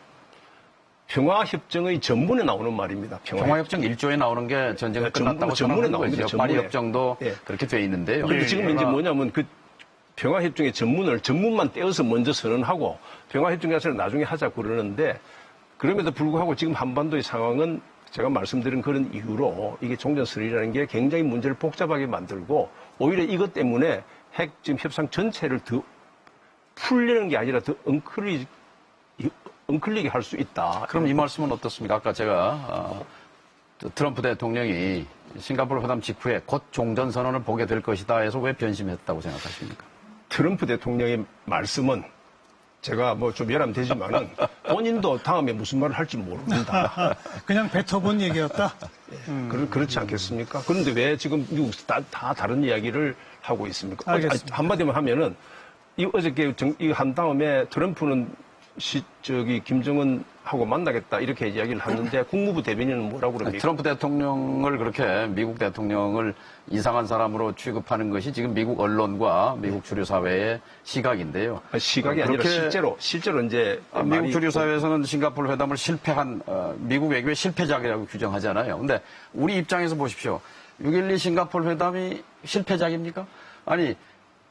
평화협정의 전문에 나오는 말입니다. 평화협정 1조에 나오는 게 전쟁을 끝났다고 전문에 선언하는 나옵니다. 거죠. 파리협정도 예. 그렇게 돼 있는데요. 그런데 지금 이제 뭐냐면 그 평화협정의 전문만 떼어서 먼저 선언하고 평화협정 자체를 나중에 하자고 그러는데 그럼에도 불구하고 지금 한반도의 상황은 제가 말씀드린 그런 이유로 이게 종전선언이라는 게 굉장히 문제를 복잡하게 만들고 오히려 이것 때문에 핵 지금 협상 전체를 더 풀리는 게 아니라 더 엉클리게 할 수 있다. 그럼 이 말씀은 어떻습니까? 아까 제가 트럼프 대통령이 싱가포르 회담 직후에 곧 종전선언을 보게 될 것이다 해서 왜 변심했다고 생각하십니까? 트럼프 대통령의 말씀은 제가 좀 열람되지만은 본인도 다음에 무슨 말을 할지 모른다. 그냥 뱉어본 얘기였다? 그렇지 않겠습니까? 그런데 왜 지금 미국 다 다른 이야기를 하고 있습니까? 알겠습니다. 한마디만 하면은 어저께 이 한 다음에 트럼프는 김정은하고 만나겠다 이렇게 이야기를 하는데 국무부 대변인은 뭐라고 그럽니까? 트럼프 대통령을 그렇게 미국 대통령을 이상한 사람으로 취급하는 것이 지금 미국 언론과 미국 주류 사회의 시각인데요. 시각이 아니라 실제로 이제 미국 주류 사회에서는 싱가포르 회담을 실패한 미국 외교의 실패작이라고 규정하잖아요. 근데 우리 입장에서 보십시오. 6.12 싱가포르 회담이 실패작입니까? 아니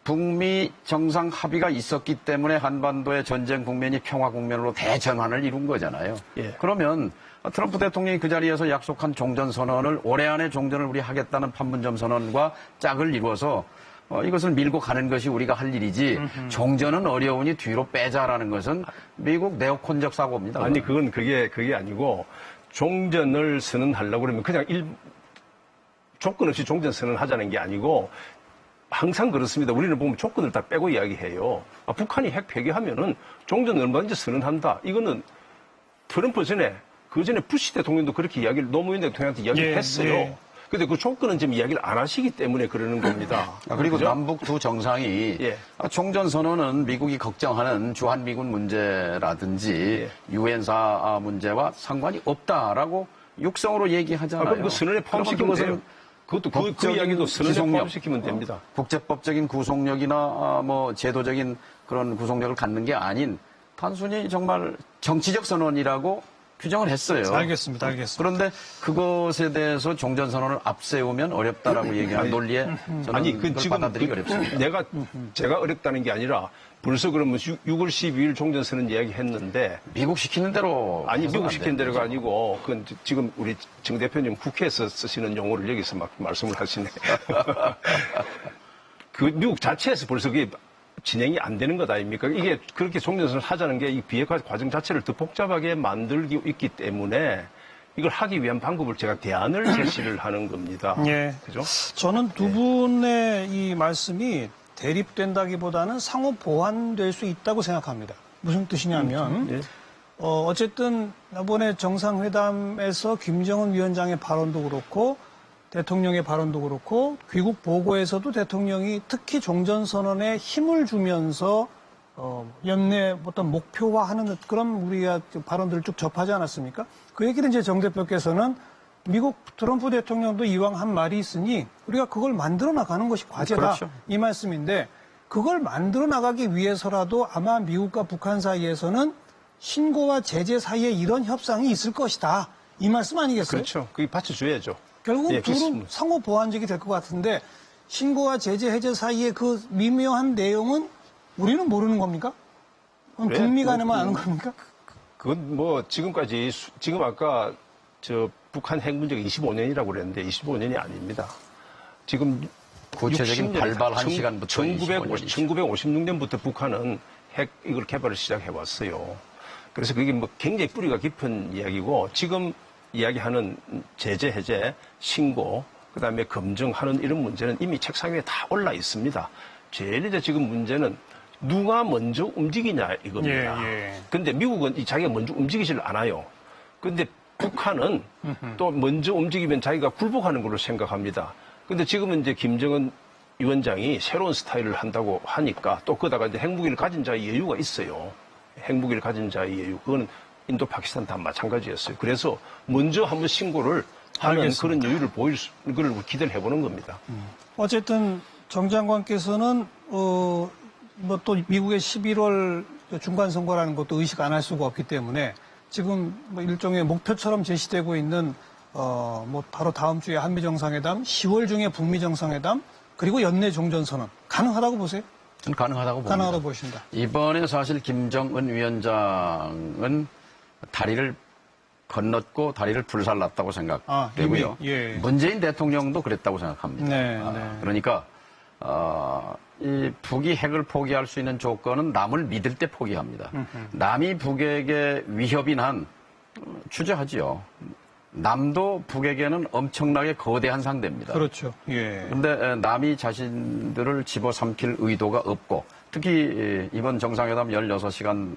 북미 정상 합의가 있었기 때문에 한반도의 전쟁 국면이 평화 국면으로 대전환을 이룬 거잖아요. 예. 그러면 트럼프 대통령이 그 자리에서 약속한 종전선언을 올해 안에 종전을 우리 하겠다는 판문점 선언과 짝을 이루어서 이것을 밀고 가는 것이 우리가 할 일이지 종전은 어려우니 뒤로 빼자라는 것은 미국 네오콘적 사고입니다. 아니 그게 아니고 종전을 선언하려고 그러면 그냥 조건 없이 종전 선언하자는 게 아니고 항상 그렇습니다. 우리는 보면 조건을 다 빼고 이야기해요. 북한이 핵 폐기하면은 종전 얼마든지 선언한다. 이거는 트럼프 전에 그 전에 부시 대통령도 그렇게 노무현 대통령한테 이야기를 했어요. 근데 그 조건은 지금 이야기를 안 하시기 때문에 그러는 겁니다. 그리고 그죠? 남북 두 정상이 예. 종전선언은 미국이 걱정하는 주한미군 문제라든지 예. 유엔사 문제와 상관이 없다라고 육성으로 얘기하잖아요. 그럼 그 선언에 포함시키면 돼요. 그것도 그 법적인 이야기도 선언에 구속력, 포함시키면 됩니다. 국제법적인 구속력이나 뭐 제도적인 그런 구속력을 갖는 게 아닌 단순히 정말 정치적 선언이라고 규정을 했어요. 알겠습니다. 그런데 그것에 대해서 종전선언을 앞세우면 어렵다라고 얘기하는 논리에 저는 아니, 그걸 지금 받아들이기 어렵습니다. 제가 어렵다는 게 아니라 벌써 그러면 6월 12일 종전선언 이야기 했는데 미국 시키는 대로 아니, 해서는 미국 안 시킨 대로가 되는 거죠. 아니고, 그건 지금 우리 정 대표님 국회에서 쓰시는 용어를 여기서 막 말씀을 하시네. 그 미국 자체에서 벌써 그게 진행이 안 되는 것 아닙니까? 이게 그렇게 종전선언을 하자는 게 이 비핵화 과정 자체를 더 복잡하게 만들고 있기 때문에 이걸 하기 위한 방법을 제가 대안을 제시를 하는 겁니다. 예. 그죠? 저는 두 분의 이 말씀이 대립된다기보다는 상호 보완될 수 있다고 생각합니다. 무슨 뜻이냐면 예. 어쨌든 이번에 정상회담에서 김정은 위원장의 발언도 그렇고 대통령의 발언도 그렇고 귀국 보고에서도 대통령이 특히 종전선언에 힘을 주면서 연내 어떤 목표화하는 그런 우리가 발언들을 쭉 접하지 않았습니까? 그 얘기를 이제 정 대표께서는 미국 트럼프 대통령도 이왕 한 말이 있으니 우리가 그걸 만들어 나가는 것이 과제다. 그렇죠. 이 말씀인데 그걸 만들어 나가기 위해서라도 아마 미국과 북한 사이에서는 신고와 제재 사이에 이런 협상이 있을 것이다. 이 말씀 아니겠어요? 그렇죠. 그게 받쳐줘야죠. 결국 예, 둘은 그렇습니다. 상호 보완적이 될 것 같은데 신고와 제재 해제 사이에 그 미묘한 내용은 우리는 모르는 겁니까? 그럼 왜? 북미 간에만 아는 겁니까? 그건 뭐 지금까지 지금 아까 저 북한 핵 문제가 25년이라고 그랬는데 25년이 아닙니다. 지금 구체적인 60년, 발발한 시간부터 1956년부터 북한은 핵 이걸 개발을 시작해 왔어요. 그래서 그게 뭐 굉장히 뿌리가 깊은 이야기고 지금 이야기하는 제재 해제, 신고, 그다음에 검증하는 이런 문제는 이미 책상 위에 다 올라 있습니다. 제일 이제 지금 문제는 누가 먼저 움직이냐 이겁니다. 예. 근데 미국은 자기가 먼저 움직이질 않아요. 근데 북한은 또 먼저 움직이면 자기가 굴복하는 걸로 생각합니다. 근데 지금은 이제 김정은 위원장이 새로운 스타일을 한다고 하니까 또 그러다가 이제 핵무기를 가진 자의 여유가 있어요. 핵무기를 가진 자의 여유. 그거는 인도, 파키스탄 다 마찬가지였어요. 그래서 먼저 한번 신고를 하는 알겠습니다. 그런 여유를 보일 걸 기대를 해보는 겁니다. 어쨌든 정 장관께서는 뭐 또 미국의 11월 중간 선거라는 것도 의식 안 할 수가 없기 때문에 지금 뭐 일종의 목표처럼 제시되고 있는 뭐 바로 다음 주에 한미 정상회담, 10월 중에 북미 정상회담, 그리고 연내 종전 선언 가능하다고 보세요? 저는 가능하다고 봅니다. 가능하다고 보신다. 이번에 사실 김정은 위원장은 다리를 건넜고 다리를 불살랐다고 생각되고요. 이미, 예. 문재인 대통령도 그랬다고 생각합니다. 네. 그러니까 이 북이 핵을 포기할 수 있는 조건은 남을 믿을 때 포기합니다. 남이 북에게 위협이 난 추저하지요. 남도 북에게는 엄청나게 거대한 상대입니다. 그렇죠. 예. 그런데 남이 자신들을 집어삼킬 의도가 없고 특히 이번 정상회담 16시간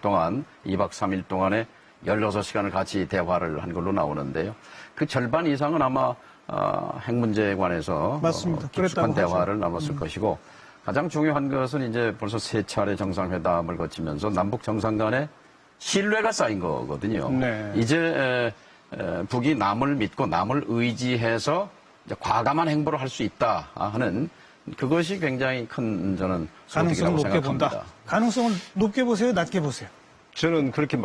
동안 2박 3일 동안에 16시간을 같이 대화를 한 걸로 나오는데요. 그 절반 이상은 아마 핵 문제에 관해서 맞습니다. 깊숙한 그랬다고 대화를 나눴을 것이고 가장 중요한 것은 이제 벌써 3차례 정상회담을 거치면서 남북 정상 간에 신뢰가 쌓인 거거든요. 네. 이제 북이 남을 믿고 남을 의지해서 이제 과감한 행보를 할 수 있다 하는 그것이 굉장히 큰 저는 가능성을 소득이라고 높게 생각합니다. 본다. 가능성을 높게 보세요, 낮게 보세요? 저는 그렇게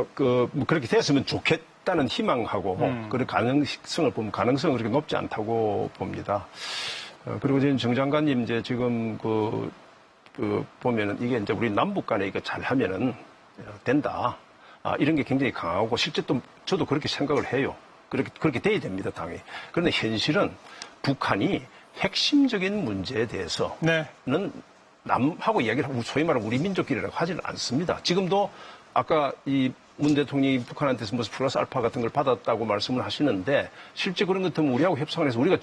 그렇게 됐으면 좋겠다는 희망하고 그런 가능성을 보면 가능성은 그렇게 높지 않다고 봅니다. 그리고 지금 정 장관님 이제 지금 보면은 이게 이제 우리 남북 간에 이거 잘 하면은 된다. 이런 게 굉장히 강하고 실제 또 저도 그렇게 생각을 해요. 그렇게 돼야 됩니다, 당연히. 그런데 현실은 북한이 핵심적인 문제에 대해서는 네. 남하고 이야기를 하고 소위 말하면 우리 민족끼리라고 하지는 않습니다. 지금도 아까 이 문 대통령이 북한한테서 무슨 플러스 알파 같은 걸 받았다고 말씀을 하시는데 실제 그런 것 같으면 우리하고 협상을 해서 우리가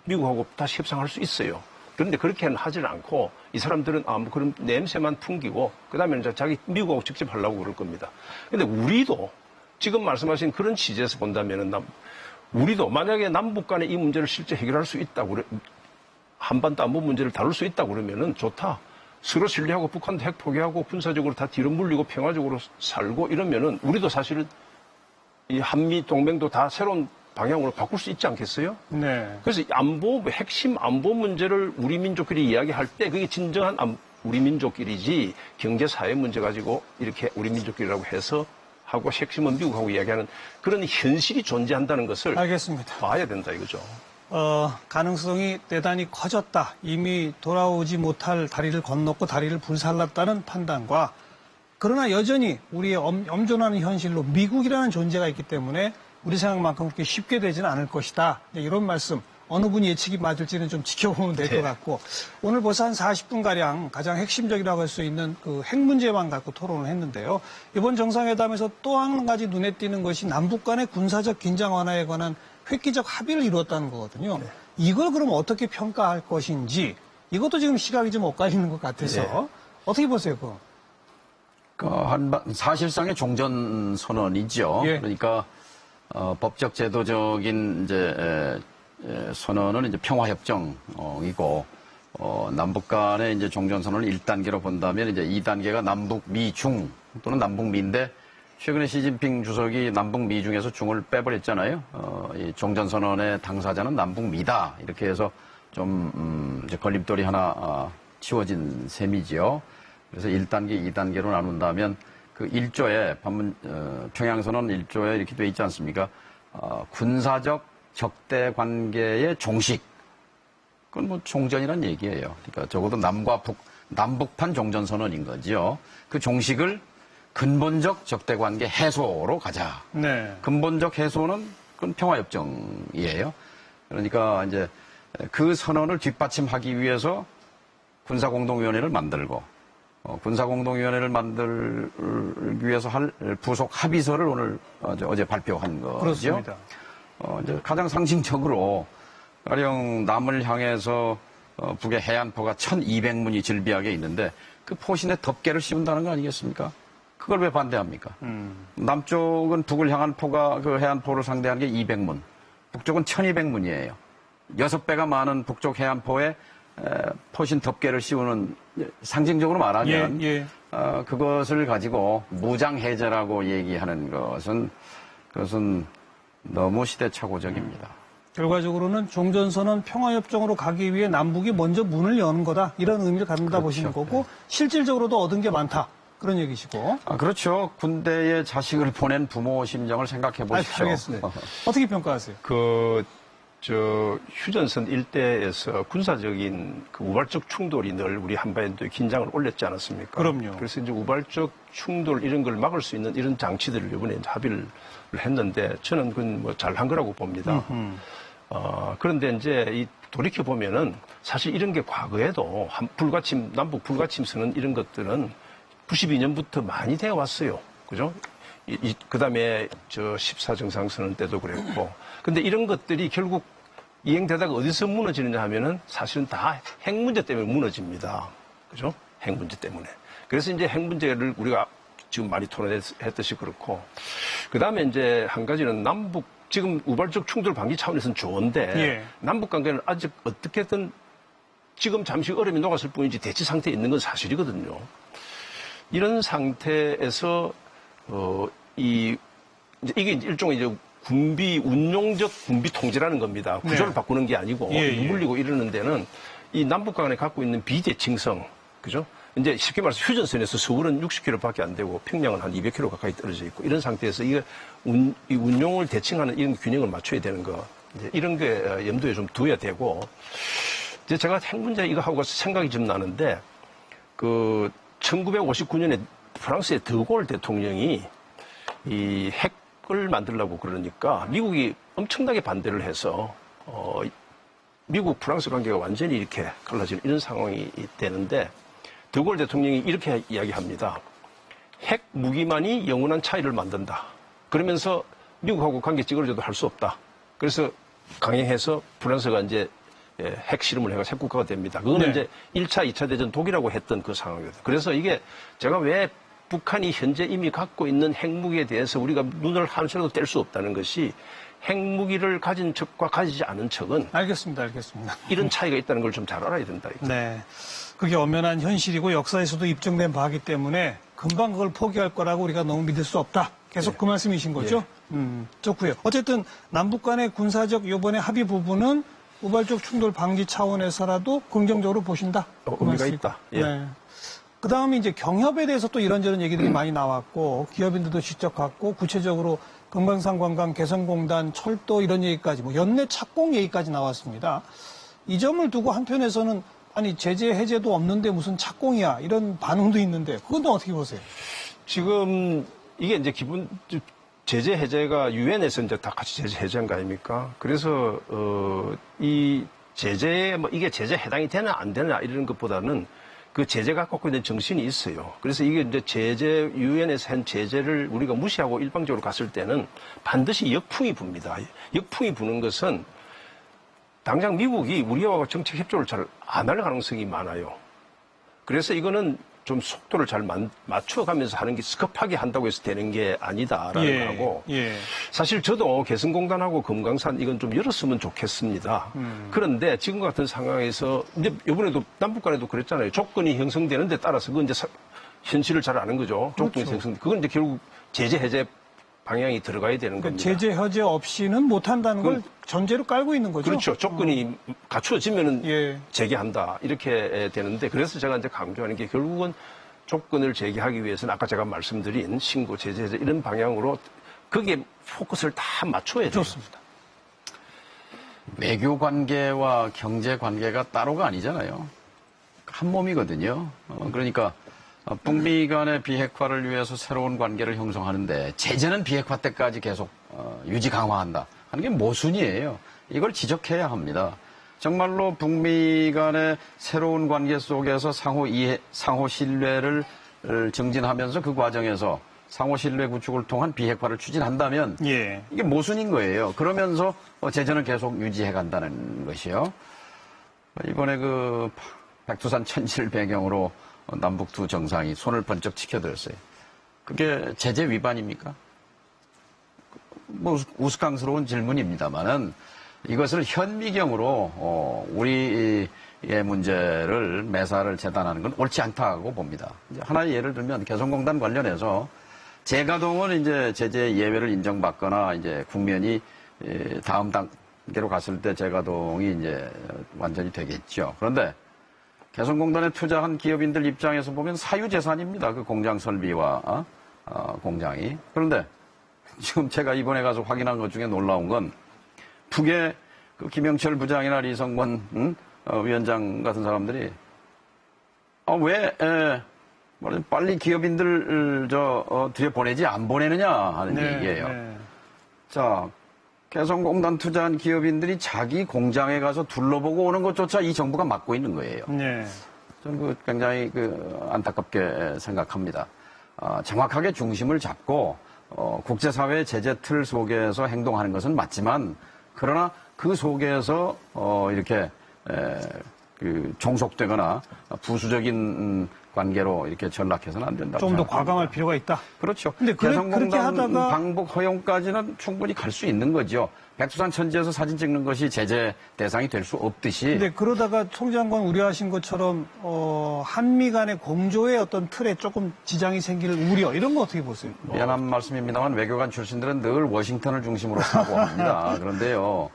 미국하고 다시 협상할 수 있어요. 그런데 그렇게는 하질 않고 이 사람들은 뭐 그런 냄새만 풍기고 그다음에 이제 자기 미국하고 직접 하려고 그럴 겁니다. 근데 우리도 지금 말씀하신 그런 취지에서 본다면은 우리도 만약에 남북 간에 이 문제를 실제 해결할 수 있다고 그래, 한반도 안보 문제를 다룰 수 있다고 그러면은 좋다. 서로 신뢰하고 북한도 핵 포기하고 군사적으로 다 뒤로 물리고 평화적으로 살고 이러면은 우리도 사실은 이 한미 동맹도 다 새로운 방향으로 바꿀 수 있지 않겠어요? 네. 그래서 핵심 안보 문제를 우리 민족끼리 이야기할 때 그게 진정한 우리 민족끼리지 경제 사회 문제 가지고 이렇게 우리 민족끼리라고 해서 하고 핵심은 미국하고 이야기하는 그런 현실이 존재한다는 것을 알겠습니다. 봐야 된다 이거죠. 가능성이 대단히 커졌다. 이미 돌아오지 못할 다리를 건넜고 다리를 불살랐다는 판단과 그러나 여전히 우리의 엄존하는 현실로 미국이라는 존재가 있기 때문에 우리 생각만큼 그렇게 쉽게 되지는 않을 것이다. 이런 말씀. 어느 분이 예측이 맞을지는 좀 지켜보면 될 것 같고 오늘 벌써 한 40분가량 가장 핵심적이라고 할 수 있는 그 핵 문제만 갖고 토론을 했는데요. 이번 정상회담에서 또 한 가지 눈에 띄는 것이 남북 간의 군사적 긴장 완화에 관한 획기적 합의를 이루었다는 거거든요. 네. 이걸 그럼 어떻게 평가할 것인지 이것도 지금 시각이 좀 엇갈리는 것 같아서 네. 어떻게 보세요, 그거? 사실상의 종전 선언이죠. 예. 그러니까 법적 제도적인 이제 선언은 이제 평화협정이고 남북 간의 이제 종전 선언을 1단계로 본다면 이제 2단계가 남북 미중 또는 남북미인데 최근에 시진핑 주석이 남북미 중에서 중을 빼버렸잖아요. 이 종전 선언의 당사자는 남북미다 이렇게 해서 좀 이제 걸림돌이 하나 치워진 셈이지요. 그래서 1단계, 2단계로 나눈다면 그 1조에 평양선언 1조에 이렇게 돼 있지 않습니까? 군사적 적대 관계의 종식. 그건 뭐 종전이란 얘기예요. 그러니까 적어도 남북판 종전 선언인 거죠. 그 종식을 근본적 적대 관계 해소로 가자. 네. 근본적 해소는 그건 평화협정이에요. 그러니까 이제 그 선언을 뒷받침하기 위해서 군사공동위원회를 만들고 군사공동위원회를 만들기 위해서 할 부속 합의서를 오늘 어제 발표한 거죠. 그렇습니다. 이제 가장 상징적으로 가령 남을 향해서 북의 해안포가 1200문이 질비하게 있는데 그 포신에 덮개를 씌운다는 거 아니겠습니까? 그걸 왜 반대합니까? 남쪽은 북을 향한 포가 그 해안포를 상대하는 게 200문, 북쪽은 1200문이에요. 6배가 많은 북쪽 해안포에 포신 덮개를 씌우는 상징적으로 말하면 그것을 가지고 무장해제라고 얘기하는 그것은 너무 시대착오적입니다. 결과적으로는 종전선언 평화협정으로 가기 위해 남북이 먼저 문을 여는 거다. 이런 의미를 갖는다 그렇죠. 보시는 거고 실질적으로도 얻은 게 많다. 그런 얘기시고. 그렇죠. 군대에 자식을 보낸 부모 심정을 생각해 보십시오. 알겠습니다. 어떻게 평가하세요? 휴전선 일대에서 군사적인 그 우발적 충돌이 늘 우리 한반도에 긴장을 올렸지 않았습니까? 그럼요. 그래서 이제 우발적 충돌 이런 걸 막을 수 있는 이런 장치들을 이번에 이제 합의를 했는데 저는 그건 뭐 잘한 거라고 봅니다. 그런데 이제 돌이켜 보면은 사실 이런 게 과거에도 남북 불가침 선언 이런 것들은 92년부터 많이 되어 왔어요. 그죠? 그 다음에 14정상선언 때도 그랬고. 근데 이런 것들이 결국 이행되다가 어디서 무너지느냐 하면은 사실은 다 핵 문제 때문에 무너집니다. 그죠? 핵 문제 때문에. 그래서 이제 핵 문제를 우리가 지금 많이 토론했듯이 그렇고. 그 다음에 이제 한 가지는 지금 우발적 충돌 방지 차원에서는 좋은데. 남북 관계는 아직 어떻게든 지금 잠시 얼음이 녹았을 뿐이지 대치 상태에 있는 건 사실이거든요. 이런 상태에서 이게 일종의 이제 운용적 군비 통제라는 겁니다. 구조를 바꾸는 게 아니고 물리고 이러는 데는 이 남북 간에 갖고 있는 비대칭성, 그죠? 이제 쉽게 말해서 휴전선에서 서울은 60km밖에 안 되고 평양은 한 200km 가까이 떨어져 있고 이런 상태에서 이 운용을 대칭하는 이런 균형을 맞춰야 되는 거 이제 이런 게 염두에 좀 둬야 되고 이제 제가 핵 문제 이거 하고 생각이 좀 나는데 1959년에 프랑스의 드골 대통령이 이 핵을 만들려고 그러니까 미국이 엄청나게 반대를 해서 미국 프랑스 관계가 완전히 이렇게 갈라지는 이런 상황이 되는데 드골 대통령이 이렇게 이야기합니다. 핵 무기만이 영원한 차이를 만든다. 그러면서 미국하고 관계 찌그러져도 할 수 없다. 그래서 강행해서 프랑스가 이제 핵 실험을 해서 핵국가가 됩니다. 그거는 이제 1차, 2차 대전 독일하고 했던 그 상황이거든요. 그래서 이게 제가 왜 북한이 현재 이미 갖고 있는 핵무기에 대해서 우리가 눈을 한시라도 뗄 수 없다는 것이 핵무기를 가진 척과 가지지 않은 척은 알겠습니다. 알겠습니다. 이런 차이가 있다는 걸 좀 잘 알아야 된다. 네. 그게 엄연한 현실이고 역사에서도 입증된 바이기 때문에 금방 그걸 포기할 거라고 우리가 너무 믿을 수 없다. 계속 그 말씀이신 거죠? 좋고요. 어쨌든 남북 간의 군사적 요번의 합의 부분은 우발적 충돌 방지 차원에서라도 긍정적으로 보신다. 그 의미가 말씀입니까? 있다. 예. 네. 그 다음에 이제 경협에 대해서 또 이런저런 얘기들이 많이 나왔고, 기업인들도 직접 갔고, 구체적으로 금강산 관광, 개성공단, 철도 이런 얘기까지, 뭐 연내 착공 얘기까지 나왔습니다. 이 점을 두고 한편에서는 아니, 제재 해제도 없는데 무슨 착공이야. 이런 반응도 있는데, 그건 또 어떻게 보세요? 지금 이게 이제 기본 제재 해제가 유엔에서 이제 다 같이 제재 해제한 거 아닙니까? 그래서 이 제재에 뭐 이게 제재 해당이 되나 안 되나 이런 것보다는 그 제재가 갖고 있는 정신이 있어요. 그래서 이게 이제 제재 유엔에서 한 제재를 우리가 무시하고 일방적으로 갔을 때는 반드시 역풍이 붑니다. 역풍이 부는 것은 당장 미국이 우리와 정책 협조를 잘 안 할 가능성이 많아요. 그래서 이거는 좀 속도를 잘 맞춰가면서 하는 게 스급하게 한다고 해서 되는 게 아니다라는 거고. 사실 저도 개성공단하고 금강산 이건 좀 열었으면 좋겠습니다. 그런데 지금 같은 상황에서 이제 이번에도 남북 간에도 그랬잖아요. 조건이 형성되는 데 따라서 그건 이제 현실을 잘 아는 거죠. 조건이 그렇죠. 형성. 그건 이제 결국 제재 해제 방향이 들어가야 되는 그러니까 겁니다. 제재 해제 없이는 못한다는 걸 전제로 깔고 있는 거죠? 그렇죠. 조건이 갖추어지면은 예. 재개한다. 이렇게 되는데 그래서 제가 이제 강조하는 게 결국은 조건을 재개하기 위해서는 아까 제가 말씀드린 신고, 제재, 이런 방향으로 거기에 포커스를 다 맞춰야 돼요. 좋습니다. 외교 관계와 경제 관계가 따로가 아니잖아요. 한 몸이거든요. 그러니까 북미 간의 비핵화를 위해서 새로운 관계를 형성하는데 제재는 비핵화 때까지 계속 유지 강화한다 하는 게 모순이에요. 이걸 지적해야 합니다. 정말로 북미 간의 새로운 관계 속에서 상호 이해, 상호 신뢰를 증진하면서 그 과정에서 상호 신뢰 구축을 통한 비핵화를 추진한다면 예. 이게 모순인 거예요. 그러면서 제재는 계속 유지해 간다는 것이요. 이번에 그 백두산 천지를 배경으로 남북 두 정상이 손을 번쩍 치켜들었어요. 그게 제재 위반입니까? 뭐 우스꽝스러운 질문입니다만은 이것을 현미경으로 우리의 문제를 매사를 재단하는 건 옳지 않다고 봅니다. 이제 하나의 예를 들면 개성공단 관련해서 재가동은 이제 제재 예외를 인정받거나 이제 국면이 다음 단계로 갔을 때 재가동이 이제 완전히 되겠죠. 그런데 개성공단에 투자한 기업인들 입장에서 보면 사유재산입니다. 그 공장 설비와 공장이. 그런데 지금 제가 이번에 가서 확인한 것 중에 놀라운 건 북의 그 김영철 부장이나 리성권 위원장 같은 사람들이 왜 빨리 기업인들 뒤에 보내지 안 보내느냐 하는 얘기예요. 네. 자, 개성공단 투자한 기업인들이 자기 공장에 가서 둘러보고 오는 것조차 이 정부가 막고 있는 거예요. 네. 저는 굉장히 안타깝게 생각합니다. 정확하게 중심을 잡고 국제사회의 제재 틀 속에서 행동하는 것은 맞지만 그러나 그 속에서 이렇게 종속되거나 부수적인 관계로 이렇게 전락해서는 안 된다고 좀 더 생각합니다. 과감할 필요가 있다. 그렇죠. 근데 그렇게 개성공단 하다가 방북 허용까지는 충분히 갈 수 있는 거죠. 백두산 천지에서 사진 찍는 것이 제재 대상이 될 수 없듯이. 근데 그러다가 총장관 우려하신 것처럼 한미 간의 공조의 어떤 틀에 조금 지장이 생길 우려 이런 거 어떻게 보세요? 미안한 말씀입니다만 외교관 출신들은 늘 워싱턴을 중심으로 사고합니다. 그런데요.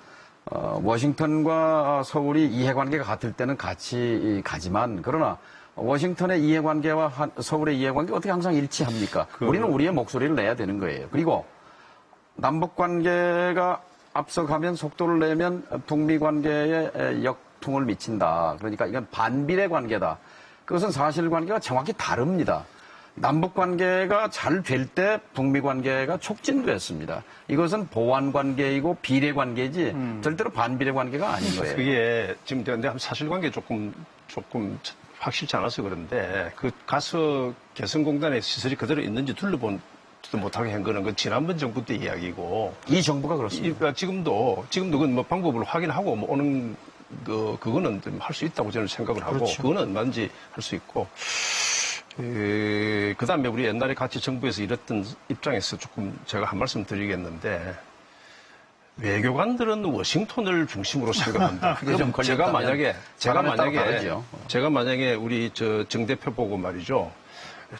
워싱턴과 서울이 이해관계가 같을 때는 같이 가지만 그러나 워싱턴의 이해관계와 서울의 이해관계가 어떻게 항상 일치합니까? 우리는 우리의 목소리를 내야 되는 거예요. 그리고 남북관계가 앞서가면 속도를 내면 북미 관계에 역풍을 미친다. 그러니까 이건 반비례 관계다. 그것은 사실관계가 정확히 다릅니다. 남북관계가 잘 될 때 북미 관계가 촉진됐습니다. 이것은 보완관계이고 비례관계지 절대로 반비례관계가 아닌 거예요. 그게 지금 근데 사실관계 조금 확실치 않아서 그런데 그 가서 개성공단에 시설이 그대로 있는지 둘러보지도 못하게 한 거는 그 지난번 정부 때 이야기고 이 정부가 그렇습니다. 지금도 그건 뭐 방법을 확인하고 뭐 오는 그거는 할 수 있다고 저는 생각을 하고 그렇죠. 그거는 얼마든지 할 수 있고 그 다음에 우리 옛날에 같이 정부에서 일했던 입장에서 조금 제가 한 말씀 드리겠는데 외교관들은 워싱턴을 중심으로 생각한다. 그게 좀 그럼 제가 걸렸다면 사람에 따라 다르죠. 제가 만약에 우리 정 대표 보고 말이죠.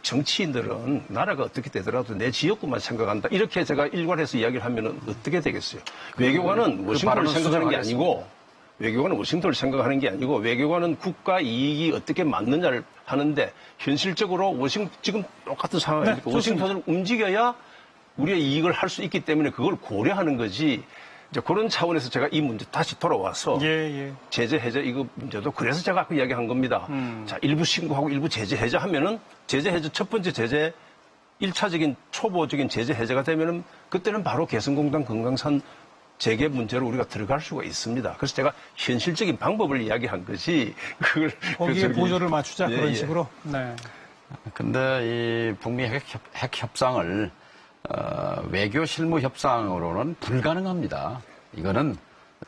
정치인들은 나라가 어떻게 되더라도 내 지역구만 생각한다. 이렇게 제가 일괄해서 이야기를 하면 어떻게 되겠어요? 외교관은 워싱턴을 발언은 생각하는 게 수정하겠습니다. 아니고 외교관은 워싱턴을 생각하는 게 아니고 외교관은 국가 이익이 어떻게 맞느냐를 하는데 현실적으로 지금 똑같은 상황이니까 네, 워싱턴을 움직여야 우리의 이익을 할 수 있기 때문에 그걸 고려하는 거지. 이제 그런 차원에서 제가 이 문제 다시 돌아와서 예. 제재 해제 이거 문제도 그래서 제가 아까 이야기한 겁니다. 자, 일부 신고하고 일부 제재 해제 하면은 제재 해제 첫 번째 제재 1차적인 초보적인 제재 해제가 되면은 그때는 바로 개성공단 금강산 재개 문제로 우리가 들어갈 수가 있습니다. 그래서 제가 현실적인 방법을 이야기한 거지 그걸 거기에 보조를 맞추자 예, 그런 예. 식으로. 네. 근데 이 북미 핵 협상을 외교 실무 협상으로는 불가능합니다. 이거는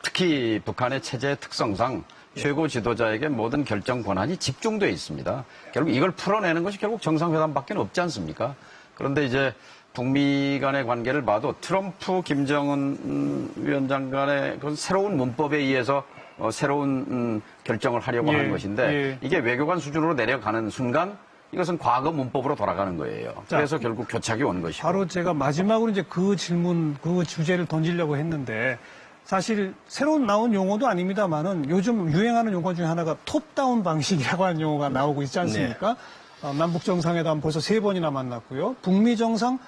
특히 북한의 체제 특성상 최고 지도자에게 모든 결정 권한이 집중되어 있습니다. 결국 이걸 풀어내는 것이 결국 정상회담밖에 없지 않습니까? 그런데 이제 북미 간의 관계를 봐도 트럼프, 김정은 위원장 간의 그런 새로운 문법에 의해서 새로운 결정을 하려고 하는 것인데 이게 외교관 수준으로 내려가는 순간 이것은 과거 문법으로 돌아가는 거예요. 그래서 결국 교착이 온 것이고. 바로 제가 마지막으로 이제 그 질문, 그 주제를 던지려고 했는데 사실 새로 나온 용어도 아닙니다만은 요즘 유행하는 용어 중에 하나가 톱다운 방식이라고 하는 용어가 나오고 있지 않습니까? 남북 정상회담 벌써 3번이나 만났고요. 북미 정상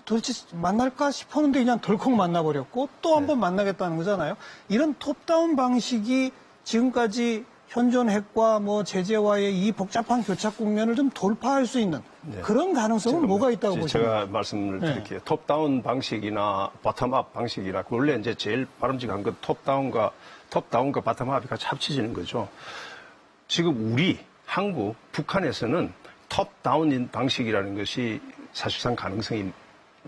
도대체 만날까 싶었는데 그냥 덜컥 만나버렸고 또 한 번 만나겠다는 거잖아요. 이런 톱다운 방식이 지금까지 현존 핵과 뭐 제재와의 이 복잡한 교착 국면을 좀 돌파할 수 있는 그런 가능성은 뭐가 있다고 보십니까? 제가 말씀을 드릴게요. 톱다운 방식이나 바텀업 방식이라 원래 이제 제일 바람직한 건 톱다운과 바텀업이 같이 합쳐지는 거죠. 지금 우리 한국 북한에서는 톱다운인 방식이라는 것이 사실상 가능성이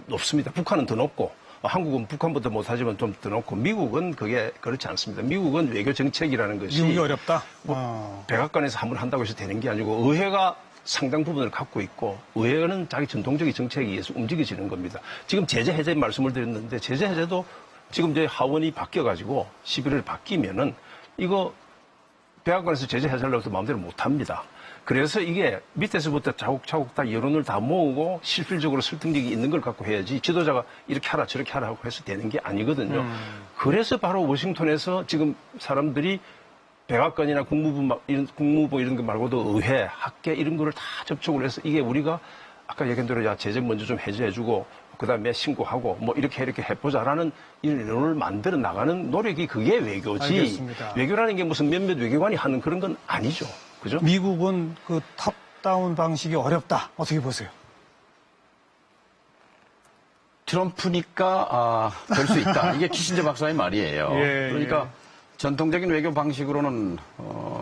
높습니다. 북한은 더 높고 한국은 북한보다 못하지만 좀 더 높고 미국은 그게 그렇지 않습니다. 미국은 외교 정책이라는 것이 미국이 어렵다. 백악관에서 한번 한다고 해서 되는 게 아니고 의회가 상당 부분을 갖고 있고 의회는 자기 전통적인 정책에 의해서 움직여지는 겁니다. 지금 제재 해제 말씀을 드렸는데 제재 해제도 지금 이제 하원이 바뀌어가지고 11월 바뀌면은 이거 백악관에서 제재 해제하려고 해도 마음대로 못합니다. 그래서 이게 밑에서부터 차곡차곡 다 여론을 다 모으고 실질적으로 설득력이 있는 걸 갖고 해야지 지도자가 이렇게 하라 저렇게 하라고 해서 되는 게 아니거든요. 그래서 바로 워싱턴에서 지금 사람들이 백악관이나 국무부 이런 거 말고도 의회, 학계 이런 거를 다 접촉을 해서 이게 우리가 아까 얘기한 대로 야 제재 먼저 좀 해제해주고 그다음에 신고하고 뭐 이렇게 해보자라는 이런 여론을 만들어 나가는 노력이 그게 외교지. 알겠습니다. 외교라는 게 무슨 몇몇 외교관이 하는 그런 건 아니죠. 그죠? 미국은 그 탑다운 방식이 어렵다. 어떻게 보세요? 트럼프니까 될 수 있다. 이게 키신저 박사의 말이에요. 그러니까 전통적인 외교 방식으로는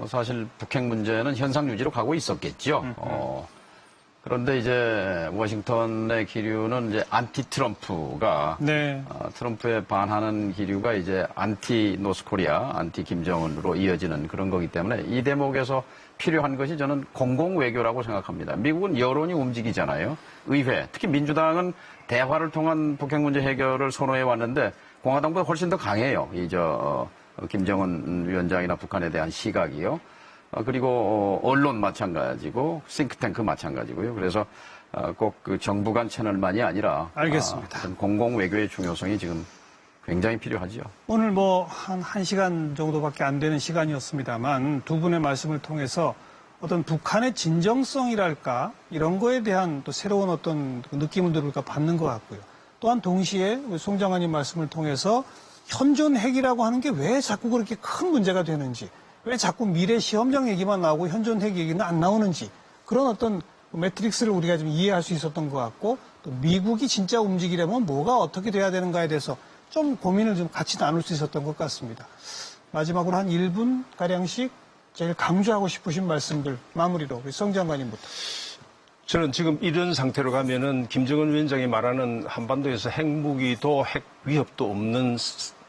사실 북핵 문제는 현상 유지로 가고 있었겠죠. 그런데 이제 워싱턴의 기류는 이제 안티 트럼프가 트럼프에 반하는 기류가 이제 안티 노스코리아, 안티 김정은으로 이어지는 그런 거기 때문에 이 대목에서 필요한 것이 저는 공공 외교라고 생각합니다. 미국은 여론이 움직이잖아요. 의회, 특히 민주당은 대화를 통한 북핵 문제 해결을 선호해 왔는데 공화당보다 훨씬 더 강해요. 김정은 위원장이나 북한에 대한 시각이요. 그리고 언론 마찬가지고 싱크탱크 마찬가지고요. 그래서 꼭 그 정부 간 채널만이 아니라 알겠습니다. 공공 외교의 중요성이 지금 굉장히 필요하죠. 오늘 뭐 한 1시간 정도밖에 안 되는 시간이었습니다만 두 분의 말씀을 통해서 어떤 북한의 진정성이랄까 이런 거에 대한 또 새로운 어떤 느낌을 우리가 받는 것 같고요. 또한 동시에 송 장관님 말씀을 통해서 현존 핵이라고 하는 게 왜 자꾸 그렇게 큰 문제가 되는지, 왜 자꾸 미래 시험장 얘기만 나오고 현존 핵 얘기는 안 나오는지, 그런 어떤 매트릭스를 우리가 좀 이해할 수 있었던 것 같고, 또 미국이 진짜 움직이려면 뭐가 어떻게 돼야 되는가에 대해서 좀 고민을 좀 같이 나눌 수 있었던 것 같습니다. 마지막으로 한 1분가량씩 제일 강조하고 싶으신 말씀들 마무리로 우리 송 장관님부터. 저는 지금 이런 상태로 가면은 김정은 위원장이 말하는 한반도에서 핵무기도 핵 위협도 없는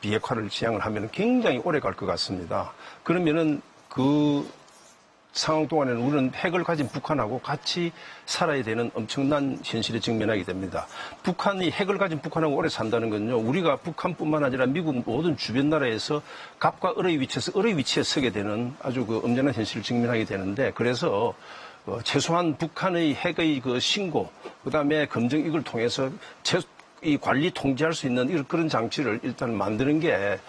비핵화를 지향을 하면 굉장히 오래 갈 것 같습니다. 그러면은 그 상황 동안에는 우리는 핵을 가진 북한하고 같이 살아야 되는 엄청난 현실에 직면하게 됩니다. 북한이 핵을 가진 북한하고 오래 산다는 건요, 우리가 북한뿐만 아니라 미국 모든 주변 나라에서 갑과 을의 위치에 서게 되는 아주 그 엄연한 현실을 직면하게 되는데, 그래서 최소한 북한의 핵의 그 신고, 그다음에 검증 이걸 통해서 이 관리 통제할 수 있는 그런 장치를 일단 만드는 게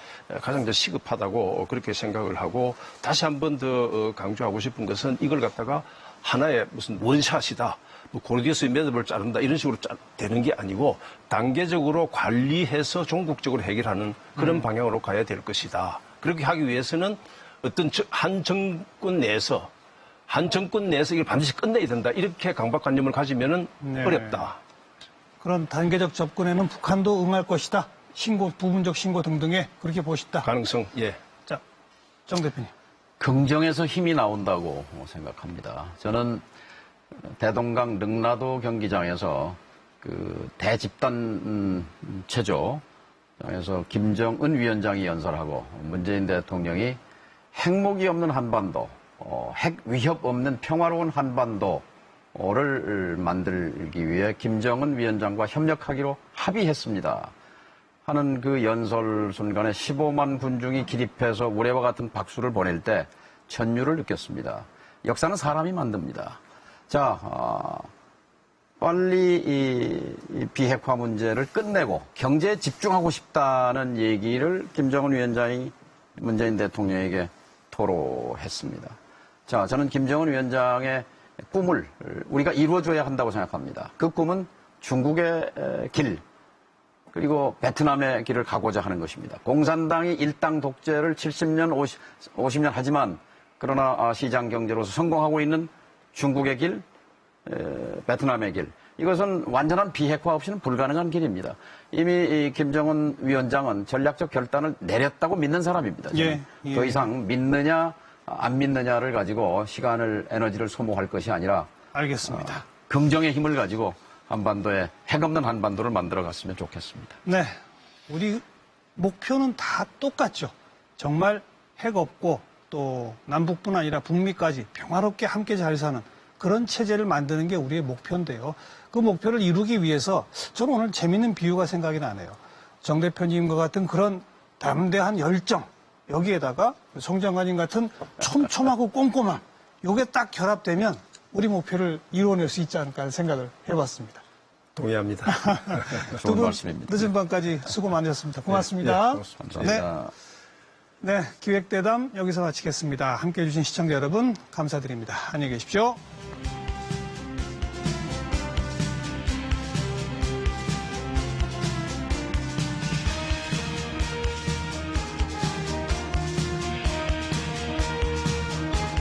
가장 더 시급하다고 그렇게 생각을 하고, 다시 한 번 더 강조하고 싶은 것은 이걸 갖다가 하나의 무슨 원샷이다, 뭐 고르디우스의 매듭을 자른다 이런 식으로 되는 게 아니고 단계적으로 관리해서 종국적으로 해결하는 그런 방향으로 가야 될 것이다. 그렇게 하기 위해서는 어떤 한 정권 내에서 이걸 반드시 끝내야 된다, 이렇게 강박관념을 가지면은 네. 어렵다. 그런 단계적 접근에는 북한도 응할 것이다. 신고, 부분적 신고 등등에 그렇게 보시다. 가능성, 예. 자, 정 대표님. 긍정에서 힘이 나온다고 생각합니다. 저는 대동강 릉라도 경기장에서 그 대집단 체조에서 김정은 위원장이 연설하고 문재인 대통령이 핵무기 없는 한반도, 핵 위협 없는 평화로운 한반도를 만들기 위해 김정은 위원장과 협력하기로 합의했습니다 하는 그 연설 순간에 15만 군중이 기립해서 우레와 같은 박수를 보낼 때 전율을 느꼈습니다. 역사는 사람이 만듭니다. 자, 빨리 이 비핵화 문제를 끝내고 경제에 집중하고 싶다는 얘기를 김정은 위원장이 문재인 대통령에게 토로했습니다. 자, 저는 김정은 위원장의 꿈을 우리가 이루어줘야 한다고 생각합니다. 그 꿈은 중국의 길, 그리고 베트남의 길을 가고자 하는 것입니다. 공산당이 일당 독재를 70년, 50년 하지만 그러나 시장 경제로서 성공하고 있는 중국의 길, 베트남의 길, 이것은 완전한 비핵화 없이는 불가능한 길입니다. 이미 김정은 위원장은 전략적 결단을 내렸다고 믿는 사람입니다. 예. 더 이상 믿느냐 안 믿느냐를 가지고 시간을, 에너지를 소모할 것이 아니라 알겠습니다. 긍정의 힘을 가지고 한반도에 핵 없는 한반도를 만들어 갔으면 좋겠습니다. 네. 우리 목표는 다 똑같죠. 정말 핵 없고 또 남북뿐 아니라 북미까지 평화롭게 함께 잘 사는 그런 체제를 만드는 게 우리의 목표인데요. 그 목표를 이루기 위해서 저는 오늘 재밌는 비유가 생각이 나네요. 정 대표님과 같은 그런 담대한 열정, 여기에다가 송 장관님 같은 촘촘하고 꼼꼼함, 요게 딱 결합되면 우리 목표를 이루어낼 수 있지 않을까 하는 생각을 해봤습니다. 동의합니다. 좋은 두 분 말씀입니다. 늦은 밤까지 수고 많으셨습니다. 고맙습니다. 감사합니다. 네, 기획대담 여기서 마치겠습니다. 함께해 주신 시청자 여러분 감사드립니다. 안녕히 계십시오.